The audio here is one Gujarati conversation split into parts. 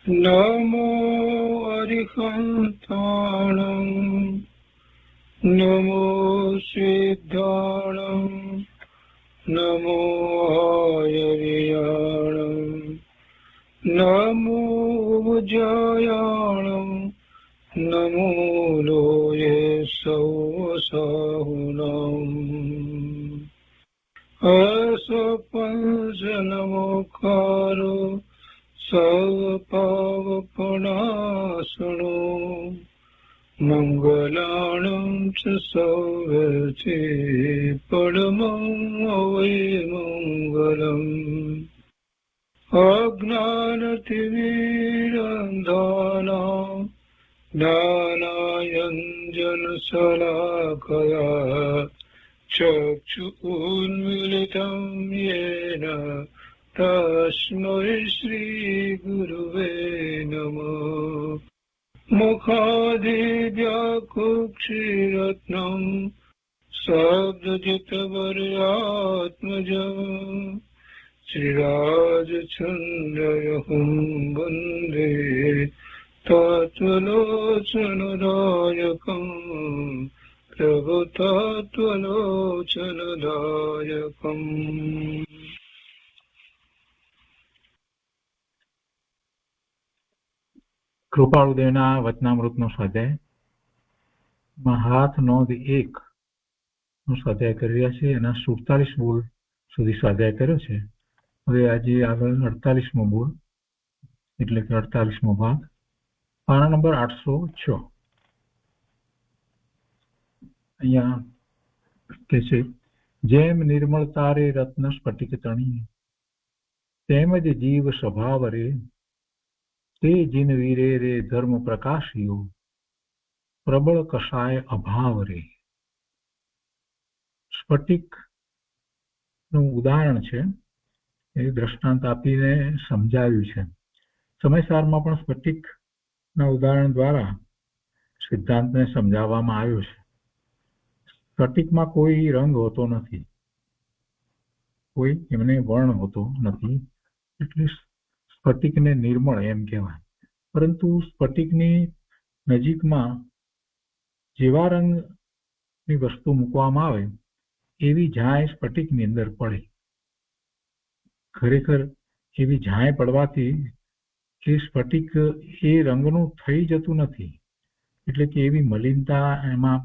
નમો અરિહંતાણં નમો સિદ્ધાણં નમો હયવિયાણં નમો ઉજ્જયાણં નમો લોયે સૌસાહુનમ અસપંચનમોકારો સર્વપાવપનાશનો મંગલાણં ચ સૌવર્તે પરમં મંગલમ અજ્ઞાનતિમિરંધાનાં જ્ઞાનાંજનશલાકયા ચક્ષુન્મીલિतं येन તસ્મૈ શ્રીગુરુવે નમઃ મુખાદિવ્યાકુક્ષિરત્નં શબ્દજિતવર્યાત્મજં શ્રીરાજચन्द्रयहुं વन्दે તત્વલોચનદાયકં પ્રભુતત્વલોચનદાયકં. કૃપાળુદેવના વચનામૃતનો સ્વાધ્યાય હાથ નોંધ 1 નો સ્વાધ્યાય કરી રહ્યા છે. એના 47 બોલ સુધી સ્વાધ્યાય કર્યો છે. હવે આજે આગળ 48મો બોલ એટલે કે 48મો ભાગ, પાના નંબર 806. અહીંયા કે છે, જેમ નિર્મળતા રે રત્ન સ્ફટિક તણી, તેમજ જીવ સ્વભાવ રે તે જીન વીરે રે ધર્મ પ્રકાશિયો, પ્રબળ કષાય અભાવ રે. સ્ફટિક નું ઉદાહરણ છે, એ દ્રષ્ટાંત આપીને સમજાવ્યું છે. સમયસારમાં પણ સ્ફટિક ના ઉદાહરણ દ્વારા સિદ્ધાંતને સમજાવવામાં આવ્યો છે. સ્ફટિકમાં કોઈ રંગ હોતો નથી, કોઈ એમને વર્ણ હોતો નથી, એટલે સ્ફટિકને નિર્મળ એમ કહેવાય. પરંતુ સ્ફટિકની નજીકમાં જેવા રંગની વસ્તુ મૂકવામાં આવે એવી ઝાંય સ્ફટિકની અંદર પડે. ખરેખર એવી ઝાંય પડવાથી એ સ્ફટિક એ રંગનું થઈ જતું નથી, એટલે કે એવી મલિનતા એમાં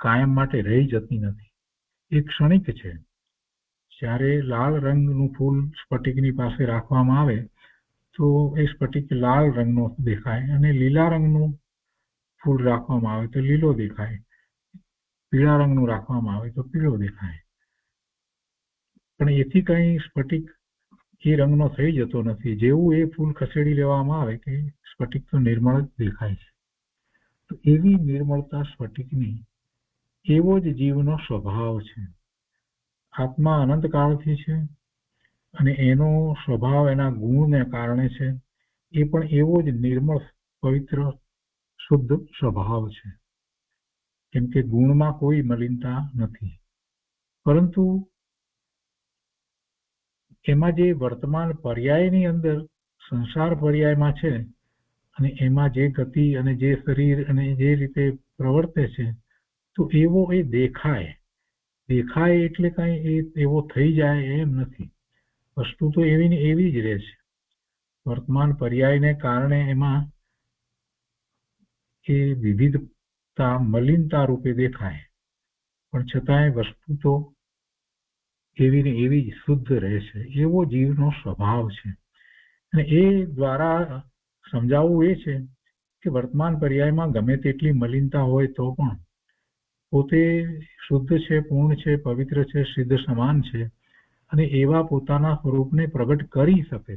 કાયમ માટે રહી જતી નથી, એ ક્ષણિક છે. જ્યારે લાલ રંગનું ફૂલ સ્ફટિકની પાસે રાખવામાં આવે તો એ સ્ફટિક લાલ રંગનો દેખાય, અને લીલા રંગનું ફૂલ રાખવામાં આવે તો લીલો દેખાય, પીળા રંગનું રાખવામાં આવે તો પીળો દેખાય. પણ એથી કઈ સ્ફટિક એ રંગનો થઈ જતો નથી. જેવું એ ફૂલ ખસેડી લેવામાં આવે કે સ્ફટિક તો નિર્મળ જ દેખાય છે. તો એવી નિર્મળતા સ્ફટિકની, એવો જ જીવનો સ્વભાવ છે. આત્મા અનંતકાળથી છે અને એનો સ્વભાવ એના ગુણને કારણે છે. એ પણ એવો જ નિર્મળ, પવિત્ર, શુદ્ધ સ્વભાવ છે. કેમ કે ગુણમાં કોઈ મલિનતા નથી. પરંતુ એમાં જે વર્તમાન પર્યાયની અંદર સંસાર પર્યાયમાં છે, અને એમાં જે ગતિ અને જે શરીર અને જે રીતે પ્રવર્તે છે, તો એવો એ દેખાય એટલે કઈ એ એવો થઈ જાય એમ નથી. વસ્તુ તો એવી ને એવી જ રહે છે. વર્તમાન પર્યાયને કારણે એમાં એ વિવિધતા, મલિનતા રૂપે દેખાય, પણ છતાંય વસ્તુ તો એવી ને એવી જ શુદ્ધ રહે છે. એવો જીવનો સ્વભાવ છે. અને એ દ્વારા સમજાવવું એ છે કે વર્તમાન પર્યાયમાં ગમે તેટલી મલિનતા હોય તો પણ પોતે શુદ્ધ છે, પૂર્ણ છે, પવિત્ર છે, સિદ્ધ સમાન છે, અને એવા પોતાના સ્વરૂપને પ્રગટ કરી શકે છે.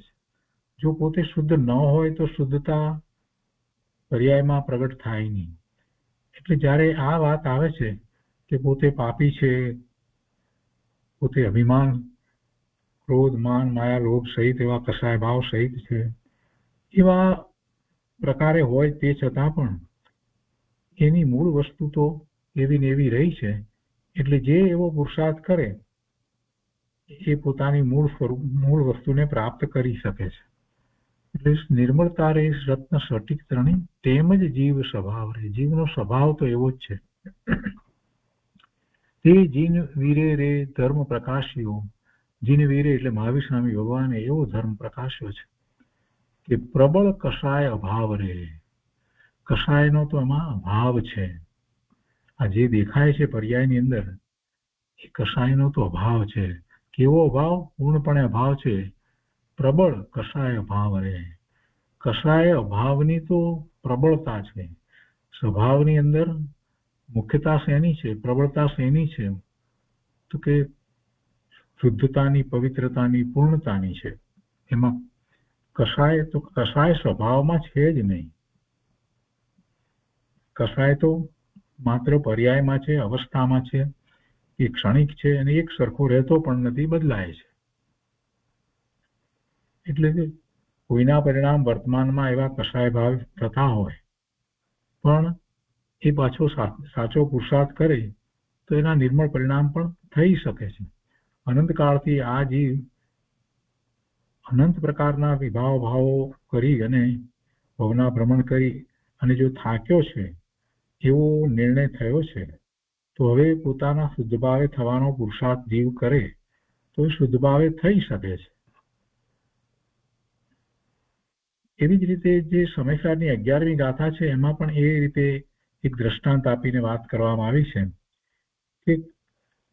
જો પોતે શુદ્ધ ન હોય તો શુદ્ધતા પર્યાયમાં પ્રગટ થાય નહીં. એટલે જ્યારે આ વાત આવે છે કે પોતે પાપી છે, પોતે અભિમાન, ક્રોધ, માન, માયા, લોભ સહિત એવા કસાય ભાવ સહિત છે, એવા પ્રકારે હોય તે છતાં પણ એની મૂળ વસ્તુ તો એવી ને એવી રહી છે. એટલે જે એવો પુરુષાર્થ કરે એ પોતાની મૂળ વસ્તુને પ્રાપ્ત કરી શકે છે. એટલે નિર્મળતા રે રત્ન સટિક ત્રણેય, તેમ જ જીવ સ્વભાવ રે. જીવનો સ્વભાવ તો એવો જ છે. તે જીન વીરે રે ધર્મ પ્રકાશ્યો. જીન વીરે એટલે મહાવીર સ્વામી ભગવાને એવો ધર્મ પ્રકાશ્યો છે કે પ્રબળ કષાય અભાવ રે. કષાયનો તો એમાં અભાવ છે. આ જે દેખાય છે પર્યાયની અંદર એ કષાયનો તો અભાવ છે. કેવો અભાવ? પૂર્ણપણે અભાવ છે. પ્રબળ કષાય અભાવ રે. કષાય અભાવની તો પ્રબળતા છે. સ્વભાવની અંદર મુખ્યતા શેની છે? પ્રબળતા શેની છે? તો કે શુદ્ધતાની, પવિત્રતાની, પૂર્ણતાની છે. એમાં કષાય તો કષાય સ્વભાવમાં છે જ નહીં. કષાય તો માત્ર પર્યાયમાં છે, અવસ્થામાં છે, એ ક્ષણિક છે અને એક સરખો રહેતો પણ નથી, બદલાય છે. એટલે કે કોઈના પરિણામ વર્તમાનમાં એવા કષાય ભાવ થતા હોય પણ એ પાછો સાચો પુરુષાર્થ કરે તો એના નિર્મળ પરિણામ પણ થઈ શકે છે. અનંતકાળથી આ જીવ અનંત પ્રકારના વિભાવ ભાવો કરી અને ભવના ભ્રમણ કરી અને જો થાક્યો છે, એવો નિર્ણય થયો છે, તો હવે પોતાના શુદ્ધ ભાવે થવાનો પુરુષાર્થ જીવ કરે તો એ શુદ્ધ ભાવે થઈ શકે છે. એવી જ રીતે જે સમયસારની 11મી ગાથા છે એમાં પણ એ રીતે એક દ્રષ્ટાંત આપીને વાત કરવામાં આવી છે કે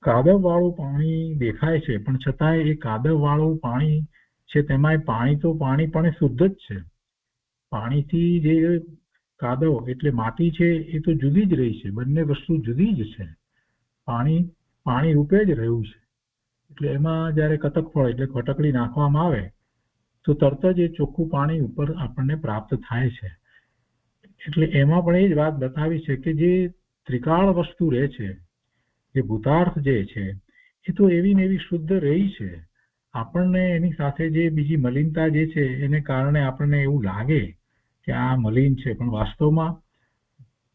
કાદવવાળું પાણી દેખાય છે પણ છતાંય એ કાદવવાળું પાણી છે તેમાંય પાણી તો પાણી પણ શુદ્ધ જ છે. પાણીથી જે કાદવ એટલે માટી છે એ તો જુદી જ રહી છે. બંને વસ્તુ જુદી જ છે. પાણી પાણી રૂપે જ રહ્યું છે. એટલે એમાં જ્યારે કતકફળ એટલે ખટકડી નાખવામાં આવે તો તરત જ એ ચોખ્ખું પાણી ઉપર આપણને પ્રાપ્ત થાય છે. એટલે એમાં પણ એ જ વાત બતાવી છે કે જે ત્રિકાળ વસ્તુ રહે છે, જે ભૂતાર્થ જે છે એ તો એવી ને એવી શુદ્ધ રહી છે. આપણને એની સાથે જે બીજી મલિનતા જે છે એને કારણે આપણને એવું લાગે કે આ મલિન છે, પણ વાસ્તવમાં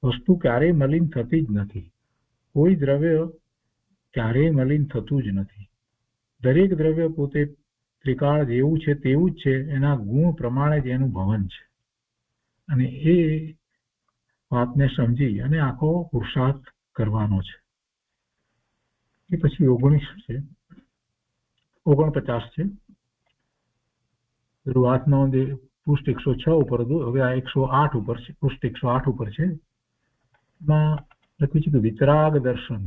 વસ્તુ ક્યારેય મલિન થતી જ નથી. કોઈ દ્રવ્ય ક્યારેય મલિન થતું જ નથી. દરેક દ્રવ્ય પોતે ત્રિકાળ જેવું છે તેવું જ છે, એના ગુણ પ્રમાણે જ એનું ભવન છે. અને એ વાતને સમજી અને આખો પુરુષાર્થ કરવાનો છે. એ પછી 49 છે, 49 છે. શરૂઆતનો જે પૃષ્ઠ 106 ઉપર હતું, હવે આ 108 ઉપર છે, પૃષ્ઠ 108 ઉપર છે. એમાં લખ્યું છે કે વિતરાગ દર્શન,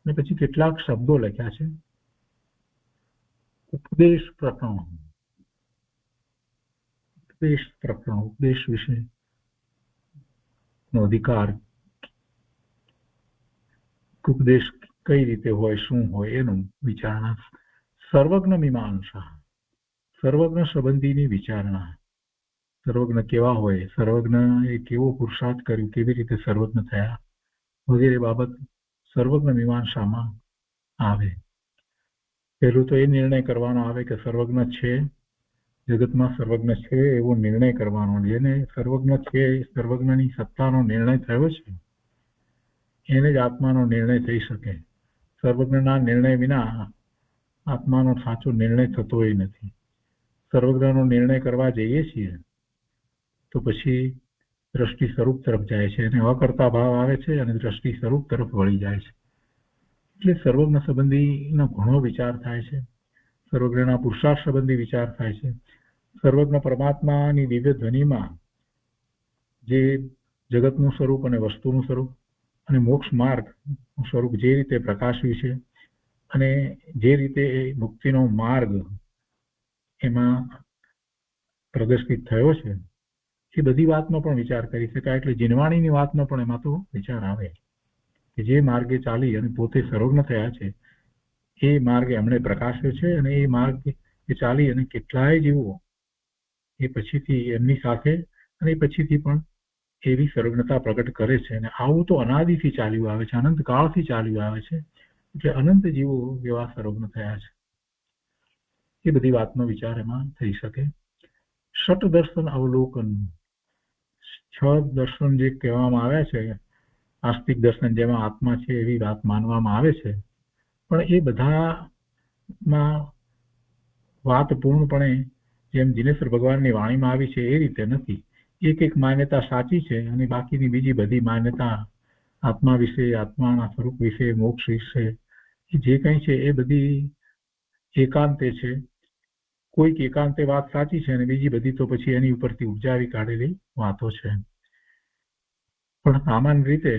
અને પછી કેટલાક શબ્દો લખ્યા છે. ઉપદેશ પ્રકરણ, ઉપદેશ વિશે નો અધિકાર, ઉપદેશ કઈ રીતે હોય, શું હોય એનું વિચારણા. સર્વજ્ઞ મીમાંસા, સર્વજ્ઞ સંબંધીની વિચારણા. સર્વજ્ઞ કેવા હોય, સર્વજ્ઞ એ કેવો પુરુષાર્થ કર્યું, કેવી રીતે સર્વજ્ઞ થયા વગેરે બાબત સર્વજ્ઞ મીમાંસામાં આવે. પહેલું તો એ નિર્ણય કરવાનો આવે કે સર્વજ્ઞ છે, જગતમાં સર્વજ્ઞ છે એવો નિર્ણય કરવાનો. જેને સર્વજ્ઞ છે, સર્વજ્ઞની સત્તાનો નિર્ણય થયો છે, એને જ આત્માનો નિર્ણય થઈ શકે. સર્વજ્ઞના નિર્ણય વિના આત્માનો સાચો નિર્ણય થતોય નથી. સર્વજ્ઞનો નિર્ણય કરવા જઈએ છીએ તો પછી દ્રષ્ટિ સ્વરૂપ તરફ જાય છે અને અકર્તા ભાવ આવે છે અને દ્રષ્ટિ સ્વરૂપ તરફ વળી જાય છે. એટલે સર્વજ્ઞ સંબંધીનો ઘણો વિચાર થાય છે. સર્વજ્ઞના પુરુષાર્થ સંબંધી વિચાર થાય છે. સર્વજ્ઞ પરમાત્માની દિવ્ય ધ્વનિમાં જે જગતનું સ્વરૂપ અને વસ્તુનું સ્વરૂપ અને મોક્ષ માર્ગનું સ્વરૂપ જે રીતે પ્રકાશ્યું છે અને જે રીતે એ મુક્તિનો માર્ગ એમાં પ્રદર્શિત થયો છે, એ બધી વાતનો પણ વિચાર કરી શકાય. એટલે જીનવાણીની વાતનો પણ એમાં તો વિચાર આવે કે જે માર્ગે ચાલી અને પોતે સર્વજ્ઞ થયા છે એ માર્ગે એમણે પ્રકાશ્યો છે અને એ માર્ગે ચાલી અને કેટલાય જીવો એ પછીથી એમની સાથે અને પછીથી પણ એવી સર્વજ્ઞતા પ્રગટ કરે છે. અને આવું તો અનાદિથી ચાલ્યું આવે છે, અનંત કાળથી ચાલ્યું આવે છે. એટલે અનંત જીવો એવા સર્વજ્ઞ થયા છે. એ બધી વાતનો વિચાર એમાં થઈ શકે. ષટ દર્શન અવલોકન, 6 દર્શન જે કહેવામાં આવ્યા છે, આસ્તિક દર્શન જેમાં આત્મા છે એવી વાત માનવામાં આવે છે, પણ એ બધામાં વાત પૂર્ણપણે જેમ દિનેશ્વર ભગવાનની વાણીમાં આવી છે એ રીતે નથી. એક એક માન્યતા સાચી છે અને બાકીની બીજી બધી માન્યતા આત્મા વિશે, આત્માના સ્વરૂપ વિશે, મોક્ષ વિશે જે કંઈ છે એ બધી એકાંતે છે. કોઈક એકાંતે વાત સાચી છે અને બીજી બધી તો પછી એની ઉપરથી ઉપજાવી કાઢેલી વાતો છે. પણ સામાન્ય રીતે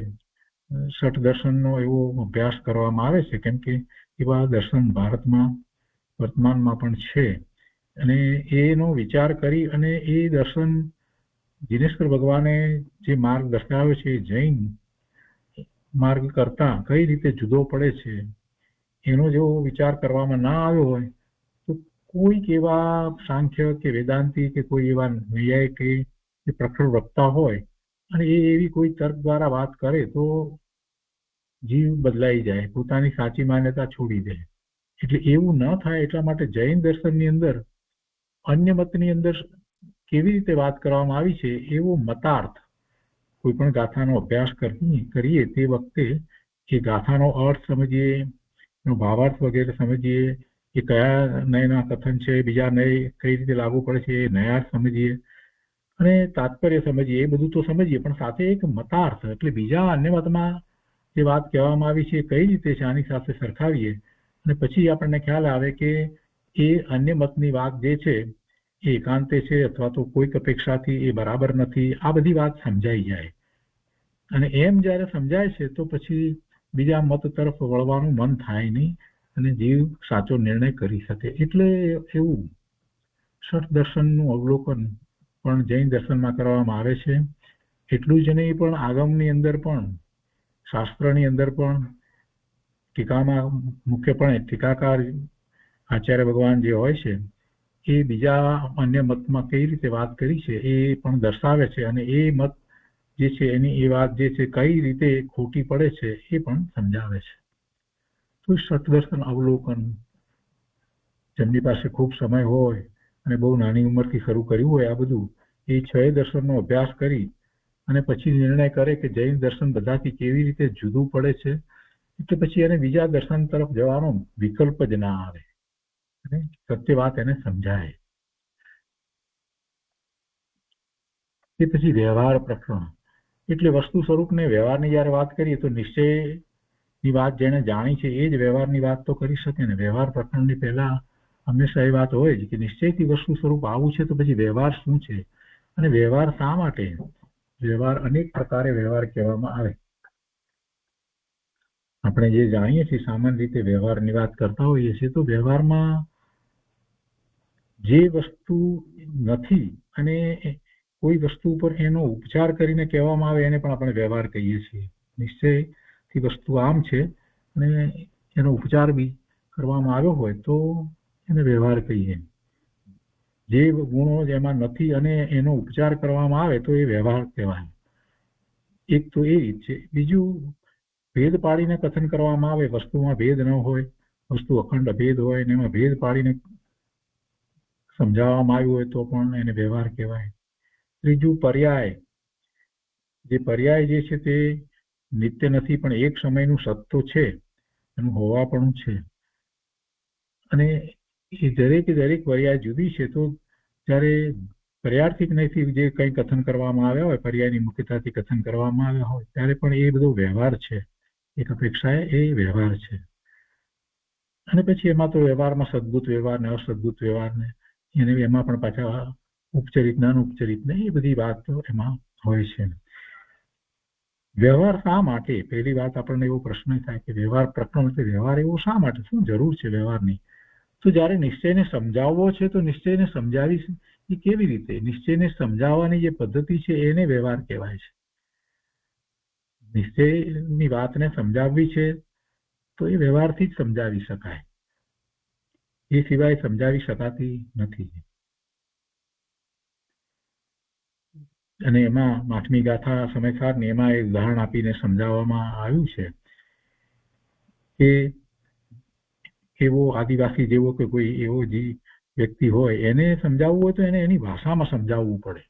ષટ દર્શનનો એવો અભ્યાસ કરવામાં આવે છે, કેમ કે એવા દર્શન ભારતમાં વર્તમાનમાં પણ છે અને એનો વિચાર કરી અને એ દર્શન દિનેશ્વર ભગવાને જે માર્ગ દર્શાવ્યો છે એ જૈન માર્ગ કરતા કઈ રીતે જુદો પડે છે એનો જો વિચાર કરવામાં ના આવ્યો હોય તો કોઈક એવા સાંખ્ય કે વેદાંતી કે કોઈ એવા ન્યાયિક કે પ્રખર વક્તા હોય અને એ એવી કોઈ તર્ક દ્વારા વાત કરે તો જીવ બદલાઈ જાય, પોતાની સાચી માન્યતા છોડી દે. એટલે એવું ન થાય એટલા માટે જૈન દર્શનની અંદર અન્ય મતની અંદર કેવી રીતે વાત કરવામાં આવી છે એવો મતાર્થ કોઈ પણ ગાથાનો અભ્યાસ કરીએ તે વખતે એ ગાથાનો અર્થ સમજીએ, એનો ભાવાર્થ વગેરે સમજીએ, એ કયા નયના કથન છે, બીજા નય કઈ રીતે લાગુ પડે છે એ નયાર્થ સમજીએ અને તાત્પર્ય સમજીએ, એ બધું તો સમજીએ, પણ સાથે એક મતાર્થ એટલે બીજા અન્ય મતમાં જે વાત કહેવામાં આવી છે કઈ રીતે છે આની સાથે સરખાવીએ અને પછી આપણને ખ્યાલ આવે કે એ અન્ય મતની વાત જે છે એ એકાંતે છે અથવા તો કોઈક અપેક્ષાથી એ બરાબર નથી. આ બધી વાત સમજાઈ જાય અને એમ જ્યારે સમજાય છે તો પછી બીજા મત તરફ વળવાનું મન થાય નહીં અને જીવ સાચો નિર્ણય કરી શકે. એટલે એવું ષટ દર્શનનું અવલોકન પણ જૈન દર્શનમાં કરવામાં આવે છે. એટલું જ નહીં, પણ આગમની અંદર પણ, શાસ્ત્રની અંદર પણ ટીકામાં મુખ્યપણે ટીકાકાર આચાર્ય ભગવાન જે હોય છે એ બીજા અન્ય મતમાં કઈ રીતે વાત કરી છે એ પણ દર્શાવે છે અને એ મત જે છે એની એ વાત જે છે કઈ રીતે ખોટી પડે છે એ પણ સમજાવે છે. તો ષટદર્શન અવલોકન જેમની પાસે ખૂબ સમય હોય અને બહુ નાની ઉંમરથી શરૂ કર્યું હોય આ બધું, એ 6 દર્શનનો અભ્યાસ કરી અને પછી નિર્ણય કરે કે જૈન દર્શન બધાથી કેવી રીતે જુદું પડે છે, એટલે પછી એને બીજા દર્શન તરફ જવાનો વિકલ્પ જ ના આવે અને સત્ય વાત એને સમજાય. એ પછી વ્યવહાર પ્રકરણ એટલે વસ્તુ સ્વરૂપને વ્યવહારની જ્યારે વાત કરીએ તો નિશ્ચયની વાત જેને જાણી છે એ જ વ્યવહારની વાત તો કરી શકે ને. વ્યવહાર પ્રકરણની પહેલા હંમેશા એ વાત હોય જ કે નિશ્ચયથી વસ્તુ સ્વરૂપ આવું છે તો પછી વ્યવહાર શું છે અને વ્યવહાર શા માટે. વ્યવહાર અનેક પ્રકારે વ્યવહાર કહેવામાં આવે. આપણે જે જાણીએ છીએ સામાન્ય રીતે વ્યવહારની વાત કરતા હોઈએ છીએ તો વ્યવહારમાં જે વસ્તુ નથી અને કોઈ વસ્તુ ઉપર એનો ઉપચાર કરીને કહેવામાં આવે એને પણ આપણે વ્યવહાર કહીએ છીએ. નિશ્ચયથી વસ્તુ આમ છે અને એનો ઉપચાર બી કરવામાં આવ્યો હોય તો એને વ્યવહાર કહીએ. જે ગુણો જેમાં નથી અને એનો ઉપચાર કરવામાં આવે તો એ વ્યવહાર કહેવાય. એક તો એ રીત છે. બીજું, ભેદ પાડીને કથન કરવામાં આવે, વસ્તુમાં ભેદ ન હોય, વસ્તુ અખંડ અભેદ હોય અને એમાં ભેદ પાડીને સમજાવવામાં આવ્યું હોય તો પણ એને વ્યવહાર કહેવાય. ત્રીજું, પર્યાય. જે પર્યાય જે છે તે નિત્ય નથી પણ એક સમયનું સત્ય છે, એનું હોવાપણું છે અને એ દરેકે દરેક પર્યાય જુદી છે. તો જ્યારે પર્યાર્થિક નહીંથી જે કંઈ કથન કરવામાં આવ્યા હોય, પર્યાયની મુખ્યતાથી કથન કરવામાં આવ્યા હોય ત્યારે પણ એ બધો વ્યવહાર છે. એક અપેક્ષાએ એ વ્યવહાર છે. અને પછી એમાં તો વ્યવહારમાં સદભૂત વ્યવહાર ને અસદભૂત વ્યવહાર ને એને એમાં પણ પાછા ઉપચરિત ને અનુપચરિત ને એ બધી વાત એમાં હોય છે. વ્યવહાર શા માટે? પહેલી વાત આપણને એવો પ્રશ્ન થાય કે વ્યવહાર પ્રકરણ એટલે વ્યવહાર એવો શા માટે, શું જરૂર છે વ્યવહારની? તો જ્યારે નિશ્ચયને સમજાવવો છે તો નિશ્ચયને સમજાવી એ કેવી રીતે? નિશ્ચયને સમજાવવાની જે પદ્ધતિ છે એને વ્યવહાર કહેવાય છે. નિશ્ચયની વાતને સમજાવવી છે તો એ વ્યવહારથી જ સમજાવી શકાય, એ સિવાય સમજાવી શકાતી નથી. અને એમાં 8મી ગાથા સમયસારની એમાં એક ઉદાહરણ આપીને સમજાવવામાં આવ્યું છે કે એવો આદિવાસી જેવો કે કોઈ એવો જે વ્યક્તિ હોય એને સમજાવવું હોય તો એને એની ભાષામાં સમજાવવું પડે,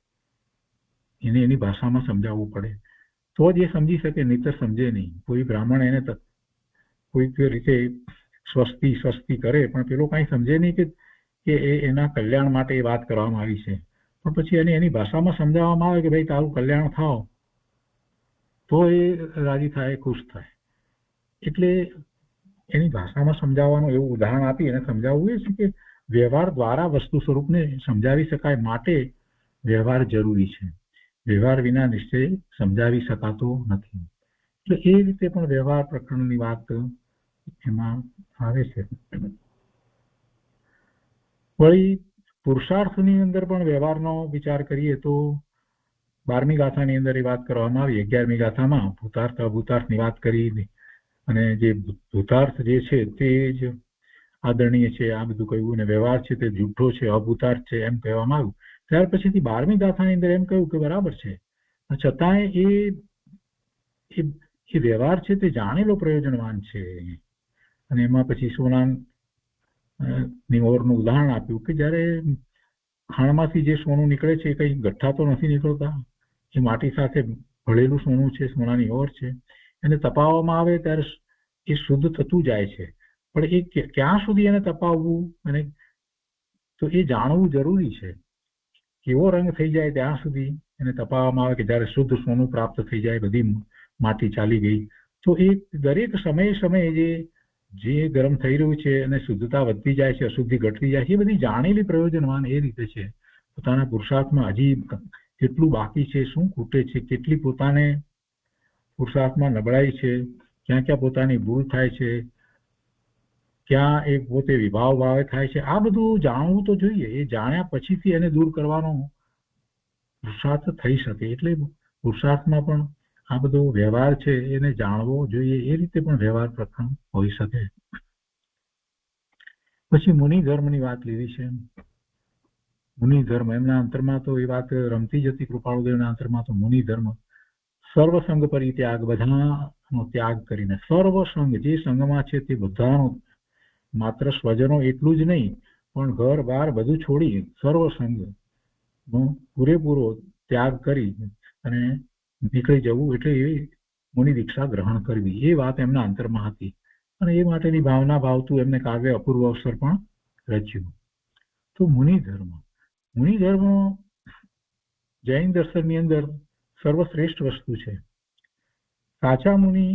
એને એની ભાષામાં સમજાવવું પડે તો જ એ સમજી શકે, નહીતર સમજે નહીં. કોઈ બ્રાહ્મણ એને કોઈક રીતે સ્વસ્તિ કરે પણ પેલો કાંઈ સમજે નહીં કે કે એના કલ્યાણ માટે એ વાત કરવામાં આવી છે, પણ પછી એની ભાષામાં સમજાવવામાં આવે કે ભાઈ તારું કલ્યાણ થાવ તો એ રાજી થાય, ખુશ થાય. એટલે એની ભાષામાં સમજાવવાનું એવું ઉદાહરણ આપી અને સમજાવવું એ છે કે વ્યવહાર દ્વારા વસ્તુ સ્વરૂપને સમજાવી શકાય, માટે વ્યવહાર જરૂરી છે. વ્યવહાર વિના નિશ્ચય સમજાવી શકાતો નથી. એટલે એ રીતે પણ વ્યવહાર પ્રકરણની વાત એમાં આવે છે. વળી પુરુષાર્થની અંદર પણ વ્યવહારનો વિચાર કરીએ તો 12મી ગાથાની અંદર એ વાત કરવામાં આવી. 11મી ગાથામાં ભૂતાર્થ અભૂતાર્થની વાત કરી અને જે ભૂતાર્થ જે છે તે જ આદરણીય છે આ બધું કહ્યું, અને વ્યવહાર છે તે જૂઠો છે, અભૂતાર્થ છે એમ કહેવામાં આવ્યું. ત્યાર પછીથી 12મી ગાથાની અંદર એમ કહ્યું કે બરાબર છે, છતાંય એ વ્યવહાર છે તે જાણેલો પ્રયોજનવાન છે. અને એમાં પછી સોના ની ઓરનું ઉદાહરણ આપ્યું કે જ્યારે ખાણમાંથી જે સોનું નીકળે છે એ કઈ ગઠ્ઠા તો નથી નીકળતા, એ માટી સાથે ભળેલું સોનું છે, સોનાની ઓર છે. એને તપાવવામાં આવે ત્યારે એ શુદ્ધ થતું જાય છે, પણ એ ક્યાં સુધી એને તપાવવું અને તો એ જાણવું જરૂરી છે. કેવો રંગ થઈ જાય ત્યાં સુધી એને તપાવવામાં આવે કે જ્યારે શુદ્ધ સોનું પ્રાપ્ત થઈ જાય, બધી માટી ચાલી ગઈ, તો એ દરેક સમયે જે ગરમ થઈ રહ્યું છે અને શુદ્ધતા વધતી જાય છે, અશુદ્ધિ ઘટતી જાય છે, એ બધી જાણેલી પ્રયોજનવાન એ રીતે છે. પોતાના પુરુષાર્થમાં હજી કેટલું બાકી છે, શું ખૂટે છે, કેટલી પોતાને પુરુષાર્થમાં નબળાઈ છે, ક્યાં ક્યાં પોતાની ભૂલ થાય છે, ક્યાં એ પોતે વિભાવ ભાવે થાય છે, આ બધું જાણવું તો જોઈએ. એ જાણ્યા પછીથી એને દૂર કરવાનો પુરુષાર્થ થઈ શકે. એટલે પુરુષાર્થમાં પણ આ બધો વ્યવહાર છે એને જાણવો જોઈએ. એ રીતે પણ વ્યવહાર પ્રકરણ હોઈ શકે. પછી મુનિ ધર્મની વાત લીધી છે. મુનિ ધર્મ એમના અંતરમાં તો એ વાત રમતી જતી. કૃપાળુદેવના અંતરમાં તો મુનિ ધર્મ સર્વસંગ પરિત્યાગ, બધાનો ત્યાગ કરીને સર્વસંગ જે સંગમાં છે તે બધાનો, માત્ર સ્વજનો એટલું જ નહીં પણ ઘર બાર બધું છોડી સર્વસંગ નો પૂરેપૂરો ત્યાગ કરી અને નીકળી જવું, એટલે એવી મુનિ દીક્ષા ગ્રહણ કરવી, એ વાત એમના અંતરમાં હતી. અને એ માટેની ભાવના ભાવતું એમને કાવ્ય અપૂર્વ અવસર પણ રચ્યું. તો મુનિ ધર્મ જૈન દર્શનની અંદર સર્વશ્રેષ્ઠ વસ્તુ છે. સાચા મુનિ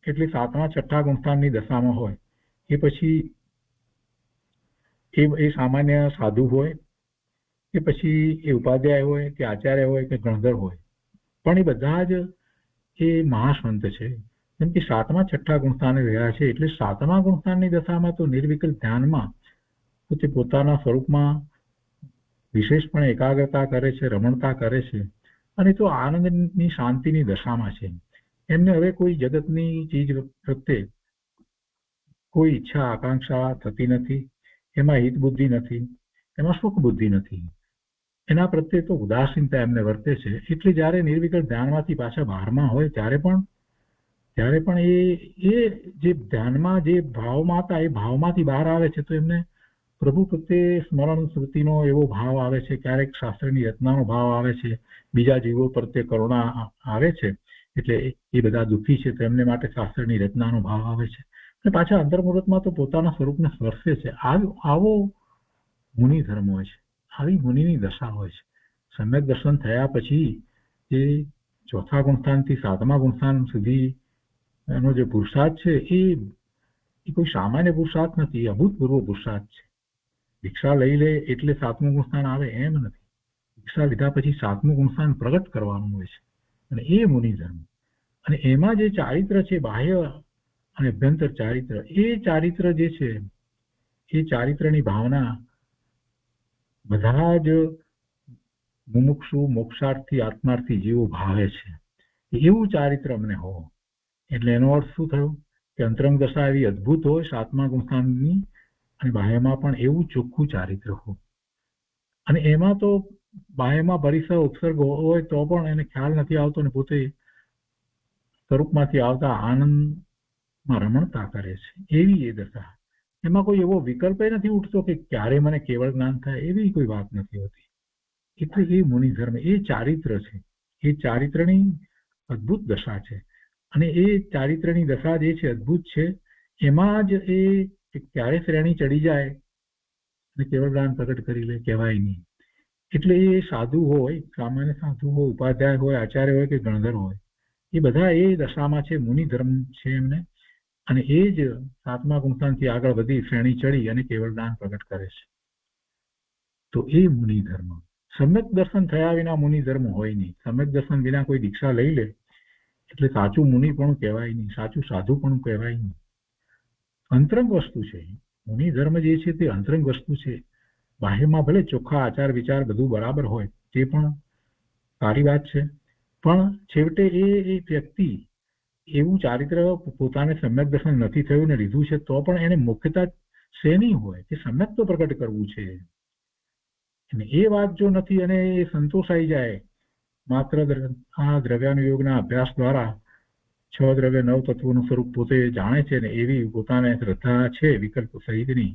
એટલે 7મા 6ઠા ગુણસ્થાનની દશામાં હોય, એ પછી એ સામાન્ય સાધુ હોય, કે પછી એ ઉપાધ્યાય હોય, કે આચાર્ય હોય, કે ગણધર હોય, પણ એ બધા જ એ મહાસંત છે. કેમ કે 7મા 6ઠા ગુણસ્થાને રહ્યા છે. એટલે 7મા ગુણસ્થાનની દશામાં તો નિર્વિકલ્પ ધ્યાનમાં પોતે પોતાના સ્વરૂપમાં વિશેષપણે એકાગ્રતા કરે છે, રમણતા કરે છે, અને તો આનંદની શાંતિની દશામાં છે. એમને હવે કોઈ જગતની ચીજ પ્રત્યે કોઈ ઈચ્છા આકાંક્ષા થતી નથી, એમાં હિત બુદ્ધિ નથી, એમાં સુખ બુદ્ધિ નથી, એના પ્રત્યે તો ઉદાસીનતા એમને વર્તે છે. એટલે જ્યારે નિર્વિકલ્પ ધ્યાનમાંથી પાછા બહારમાં હોય ત્યારે પણ એ જે ધ્યાનમાં જે ભાવમાં હતા એ ભાવમાંથી બહાર આવે છે, તો એમને પ્રભુ પ્રત્યે સ્મરણ સ્મૃતિનો એવો ભાવ આવે છે, ક્યારેક શાસ્ત્રની રચનાનો ભાવ આવે છે, બીજા જીવો પ્રત્યે કરુણા આવે છે, એટલે એ બધા દુઃખી છે, તેમને માટે શાસ્ત્રની રચનાનો ભાવ આવે છે, અને પાછા અંતર્મુહૂર્તમાં તો પોતાના સ્વરૂપને સ્પર્શે છે. આવો મુનિ ધર્મ હોય છે, આવી મુનિની દશા હોય છે. સમ્યક દર્શન થયા પછી જે 4થા ગુણસ્થાનથી 7મા ગુણસ્થાન સુધી એનો જે પુરુષાર્થ છે એ કોઈ સામાન્ય પુરુષાર્થ નથી, અભૂતપૂર્વ પુરુષાર્થ છે. દીક્ષા લઈ લે એટલે 7મું ગુણસ્થાન આવે એમ નથી. દીક્ષા લીધા પછી 7મું ગુણસ્થાન પ્રગટ કરવાનું હોય છે, અને એ મુનિ ધર્મ. અને એમાં જે ચારિત્ર છે, બાહ્ય અને અભ્યંતર ચારિત્ર, એ ચારિત્ર જે છે એ ચારિત્રની ભાવના બધા જ મુમુક્ષુ મોક્ષાર્થી આત્માર્થી જીવો ભાવે છે. એવું ચારિત્ર અમને હો. એટલે એનો અર્થ શું થયો કે અંતરંગ દશા એવી અદભુત હોય 7મા ગુણસ્થાનની, અને બાહ્યમાં પણ એવું ચોખ્ખું ચારિત્ર હોય. અને એમાં તો બાહ્યમાં પરિસર ઉપસર્ગ હોય તો પણ એને ખ્યાલ નથી આવતો, ને પોતે સ્વરૂપમાંથી આવતા આનંદમાં રમણતા કરે છે. એવી એ દશા. એમાં કોઈ એવો વિકલ્પ નથી ઉઠતો કે ક્યારે મને કેવળ જ્ઞાન થાય, એવી કોઈ વાત નથી હોતી. એટલે એ મુનિ ધર્મ, એ ચારિત્ર છે, એ ચારિત્રની અદભુત દશા છે. અને એ ચારિત્રની દશા જે છે અદભુત છે. એમાં જ એ ક્યારે શ્રેણી ચડી જાય અને કેવળ જ્ઞાન પ્રગટ કરી લે, કહેવાય નહીં. એટલે એ સાધુ હોય, સામાન્ય સાધુ હોય, ઉપાધ્યાય હોય, આચાર્ય હોય કે ગણધર હોય, એ બધા એ દશામાં છે, મુનિ ધર્મ છે એમને. અને એ જ 7મા ગુણસ્થાનથી આગળ વધી શ્રેણી ચડી અને કેવળ જ્ઞાન પ્રગટ કરે છે. તો એ મુનિ ધર્મ. સમ્યક દર્શન થયા વિના મુનિ ધર્મ હોય નહીં. સમ્યક દર્શન વિના કોઈ દીક્ષા લઈ લે એટલે સાચું મુનિ પણ કહેવાય નહીં, સાચું સાધુ પણ કહેવાય નહીં. અંતરંગ વસ્તુ છે. મુનિ ધર્મ જે છે તે અંતરંગ વસ્તુ છે. બાહ્યમાં ભલે ચોખ્ખા આચાર વિચાર બધું બરાબર હોય, તે પણ સારી વાત છે, પણ છેવટે એ વ્યક્તિ એવું ચારિત્ર પોતાને સમ્યક દર્શન નથી થયું ને લીધું છે તો પણ એને મુખ્યતા શેની હોય કે સમ્યક તો પ્રગટ કરવું છે. અને એ વાત જો નથી અને એ સંતોષાઈ જાય માત્ર આ દ્રવ્યાનુયોગના અભ્યાસ દ્વારા 6 દ્રવ્ય 9 તત્વોનું સ્વરૂપ પોતે જાણે છે ને એવી પોતાને શ્રદ્ધા છે વિકલ્પ સહિતની,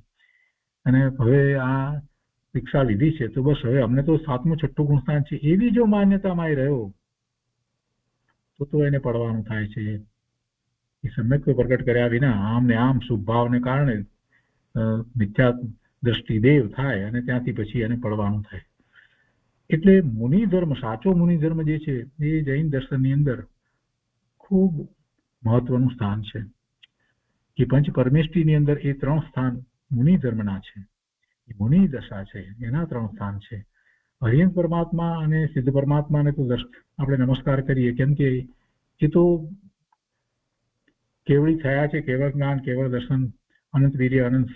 અને હવે આ દીક્ષા લીધી છે તો બસ હવે અમને તો 7મું 6ઠું ગુણસ્થાન છે એવી જો માન્યતામાં રહ્યો તો એને પડવાનું થાય છે. એ સમ્યક પ્રગટ કર્યા વિના આમ ને આમ શુભ ભાવને કારણે મિથ્યા દ્રષ્ટિ દેવ થાય અને ત્યાંથી પછી એને પડવાનું થાય. એટલે મુનિ ધર્મ, સાચો મુનિ ધર્મ જે છે એ જૈન દર્શનની અંદર ખૂબ મહત્વનું સ્થાન છે. એ પંચ પરમેષ્ઠીની અંદર એ 3 સ્થાન મુનિ ધર્મના છે. એ મુનિ દશા છે, એના 3 સ્થાન છે. હરિયંત પરમાત્મા અને સિદ્ધ પરમાત્માને તો આપણે નમસ્કાર કરીએ, કેમ કે એ તો કેવળી થયા છે, કેવળ જ્ઞાન, કેવળ દર્શન, અનંત વીર્ય, અનંત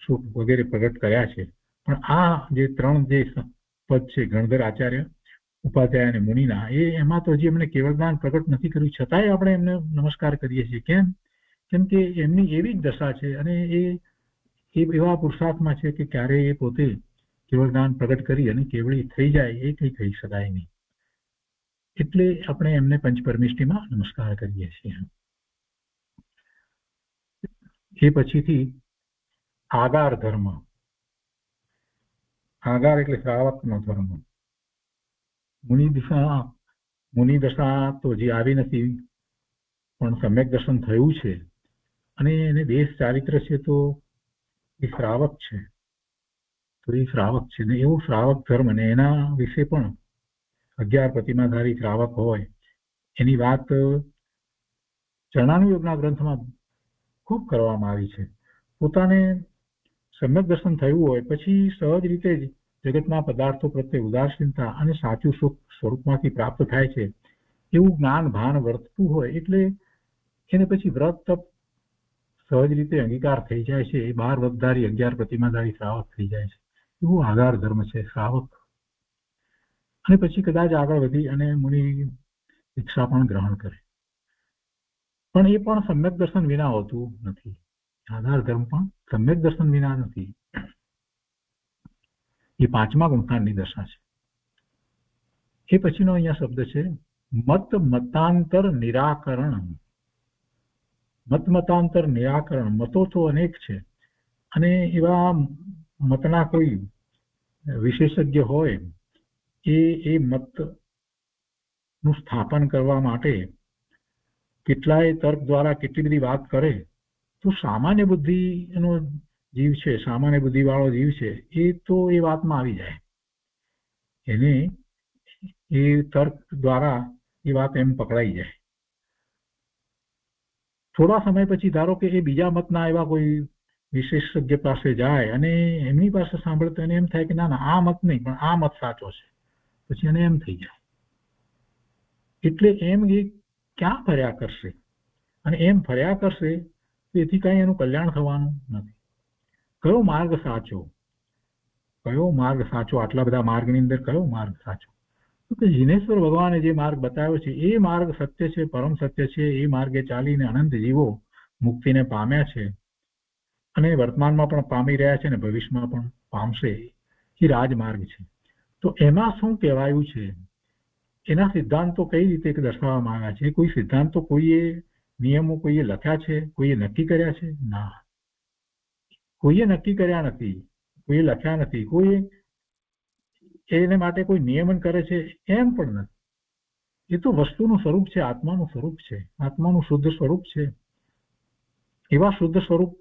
સુખ વગેરે પ્રગટ કર્યા છે. પણ આ જે 3 જે પદ છે ગણધર, આચાર્ય, ઉપાધ્યાય અને મુનિના, એમાં તો હજી એમને કેવળ જ્ઞાન પ્રગટ નથી કર્યું, છતાંય આપણે એમને નમસ્કાર કરીએ છીએ. કેમ કે એમની એવી જ દશા છે અને એ એવા પુરુષાર્થમાં છે કે ક્યારેય એ પોતે કેવળ જ્ઞાન પ્રગટ કરી અને કેવળી થઈ જાય એ કંઈ કહી શકાય નહીં. એટલે આપણે એમને પંચપરમેષ્ઠીમાં નમસ્કાર કરીએ છીએ. એ પછીથી આગાર ધર્મ. આગાર એટલે શ્રાવકનો ધર્મ. મુનિ દશા તો હજી આવી નથી, પણ સમ્યક દર્શન થયું છે અને એને દેશ ચારિત્ર છે તો એ શ્રાવક છે. તો એ શ્રાવક છે ને એવો શ્રાવક ધર્મ, અને એના વિશે પણ 11 પ્રતિમાધારી શ્રાવક હોય એની વાત ચરણાનુયોગના ગ્રંથમાં ખૂબ કરવામાં આવી છે. પોતાને સમ્યક દર્શન થયું હોય પછી સહજ રીતે જ જગતના પદાર્થો પ્રત્યે ઉદાસીનતા અને સાચું સુખ સ્વરૂપમાંથી પ્રાપ્ત થાય છે એવું જ્ઞાન ભાન વર્તતું હોય એટલે એને પછી વ્રત તપ સહજ રીતે અંગીકાર થઈ જાય છે. એ 12 વ્રતધારી 11 પ્રતિમાધારી શ્રાવક થઈ જાય છે. એવું આગાર ધર્મ છે શ્રાવક. અને પછી કદાચ આગળ વધી અને મુનિ દીક્ષા પણ ગ્રહણ કરે, પણ એ પણ સમ્યક દર્શન વિના હોતું નથી. આધાર ધર્મ પણ સમ્યક દર્શન વિના નથી. એ 5મા ગુણસ્થાનની દશા છે. એ પછીનો અહીંયા શબ્દ છે મત મતાંતર નિરાકરણ. મત મતાંતર નિરાકરણ. મતો તો અનેક છે અને એવા મતના કોઈ વિશેષજ્ઞ હોય એ મતનું સ્થાપન કરવા માટે કેટલાય તર્ક દ્વારા કેટલી બધી વાત કરે તો સામાન્ય બુદ્ધિ એનો જીવ છે, સામાન્ય બુદ્ધિ વાળો જીવ છે, એ તો એ વાતમાં આવી જાય. એને એ તર્ક દ્વારા એ વાત એમ પકડાઈ જાય. થોડા સમય પછી ધારો કે એ બીજા મતના એવા કોઈ વિશેષજ્ઞ પાસે જાય અને એમની પાસે સાંભળે તો એને એમ થાય કે ના ના આ મત નહીં પણ આ મત સાચો છે. પછી એને એમ થઈ જાય. એટલે એમ એ ક્યાં ફર્યા કરશે, અને એમ ફર્યા કરશે તેથી કઈ એનું કલ્યાણ થવાનું નથી. કયો માર્ગ સાચો? કયો માર્ગ સાચો? આટલા બધા માર્ગની અંદર કયો માર્ગ સાચો? તો કે જીનેશ્વર ભગવાને જે માર્ગ બતાવ્યો છે એ માર્ગ સત્ય છે, પરમ સત્ય છે. એ માર્ગે ચાલીને અનંત જીવો મુક્તિને પામ્યા છે અને વર્તમાનમાં પણ પામી રહ્યા છે અને ભવિષ્યમાં પણ પામશે. એ રાજમાર્ગ છે. તો એમાં શું કહેવાયું છે, એના સિદ્ધાંતો કઈ રીતે દર્શાવવામાં આવ્યા છે? કોઈ સિદ્ધાંતો કોઈએ નિયમો કોઈએ લખ્યા છે, કોઈએ નક્કી કર્યા છે? ના, કોઈએ નક્કી કર્યા નથી, કોઈએ લખ્યા નથી. કોઈ એને માટે કોઈ નિયમન કરે છે એમ પણ નથી. એ તો વસ્તુનું સ્વરૂપ છે, આત્માનું સ્વરૂપ છે, આત્માનું શુદ્ધ સ્વરૂપ છે. એવા શુદ્ધ સ્વરૂપ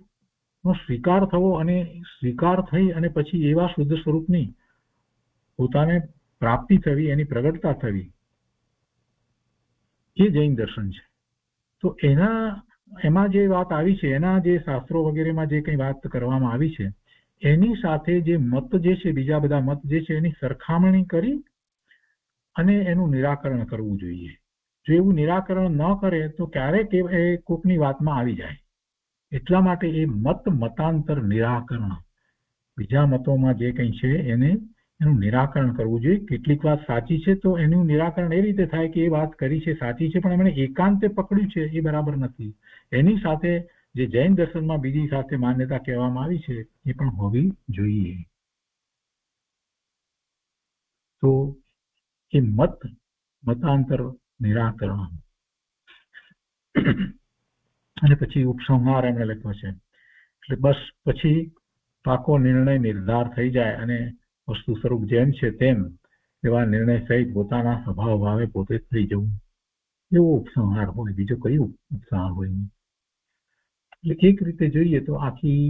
નો સ્વીકાર થવો અને સ્વીકાર થઈ અને પછી એવા શુદ્ધ સ્વરૂપની પોતાને પ્રાપ્તિ થવી, એની પ્રગટતા થવી, એ જૈન દર્શન છે. તો એમાં જે વાત આવી છે, એના જે શાસ્ત્રો વગેરેમાં જે કંઈ વાત કરવામાં આવી છે, એની સાથે જે મત જે છે, બીજા બધા મત જે છે, એની સરખામણી કરી અને એનું નિરાકરણ કરવું જોઈએ. જો એવું નિરાકરણ ન કરે તો ક્યારેક એ કોકની વાતમાં આવી જાય. એટલા માટે એ મતાંતર નિરાકરણ, બીજા મતોમાં જે કંઈ છે એનું નિરાકરણ કરવું જોઈએ. કેટલીક વાત સાચી છે તો એનું નિરાકરણ એ રીતે થાય કે એ વાત કરી છે સાચી છે, પણ એમણે એકાંતે પકડ્યું છે એ બરાબર નથી. એની સાથે જે જૈન દર્શનમાં બીજી સાથે માન્યતા કહેવામાં આવી છે એ પણ હોવી જોઈએ. તો એ મતાંતર નિરાકરણ અને પછી ઉપસંહાર એમણે લખ્યો છે. એટલે બસ પછી પાકો નિર્ણય નિર્ધાર થઈ જાય અને વસ્તુ સ્વરૂપ જેમ છે તેમ એવા નિર્ણય સહિત પોતાના સ્વભાવ ભાવે પોતે થઈ જવું, એવો ઉપસંહાર હોય. બીજો કયો ઉપસંહાર હોય? એટલે એક રીતે જોઈએ તો આખી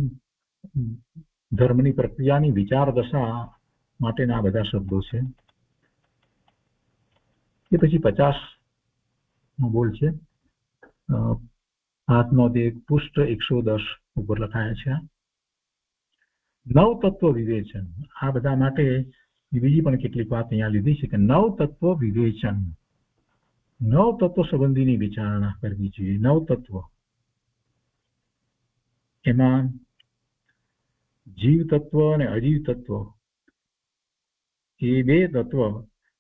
ધર્મની પ્રક્રિયાની વિચાર દશા માટેના બધા શબ્દો છે. એ પછી 50નો બોલ છે, હાથનો તે પૃષ્ઠ 110 ઉપર લખાયા છે. નવ તત્વ વિવેચન. આ બધા માટે બીજી પણ કેટલીક વાત અહીંયા લીધી છે કે નવ તત્વ વિવેચન, નવ તત્વ સંબંધીની વિચારણા કરવી જોઈએ. નવ તત્વ, એમાં જીવ તત્વ અને અજીવ તત્વ એ બે તત્વ,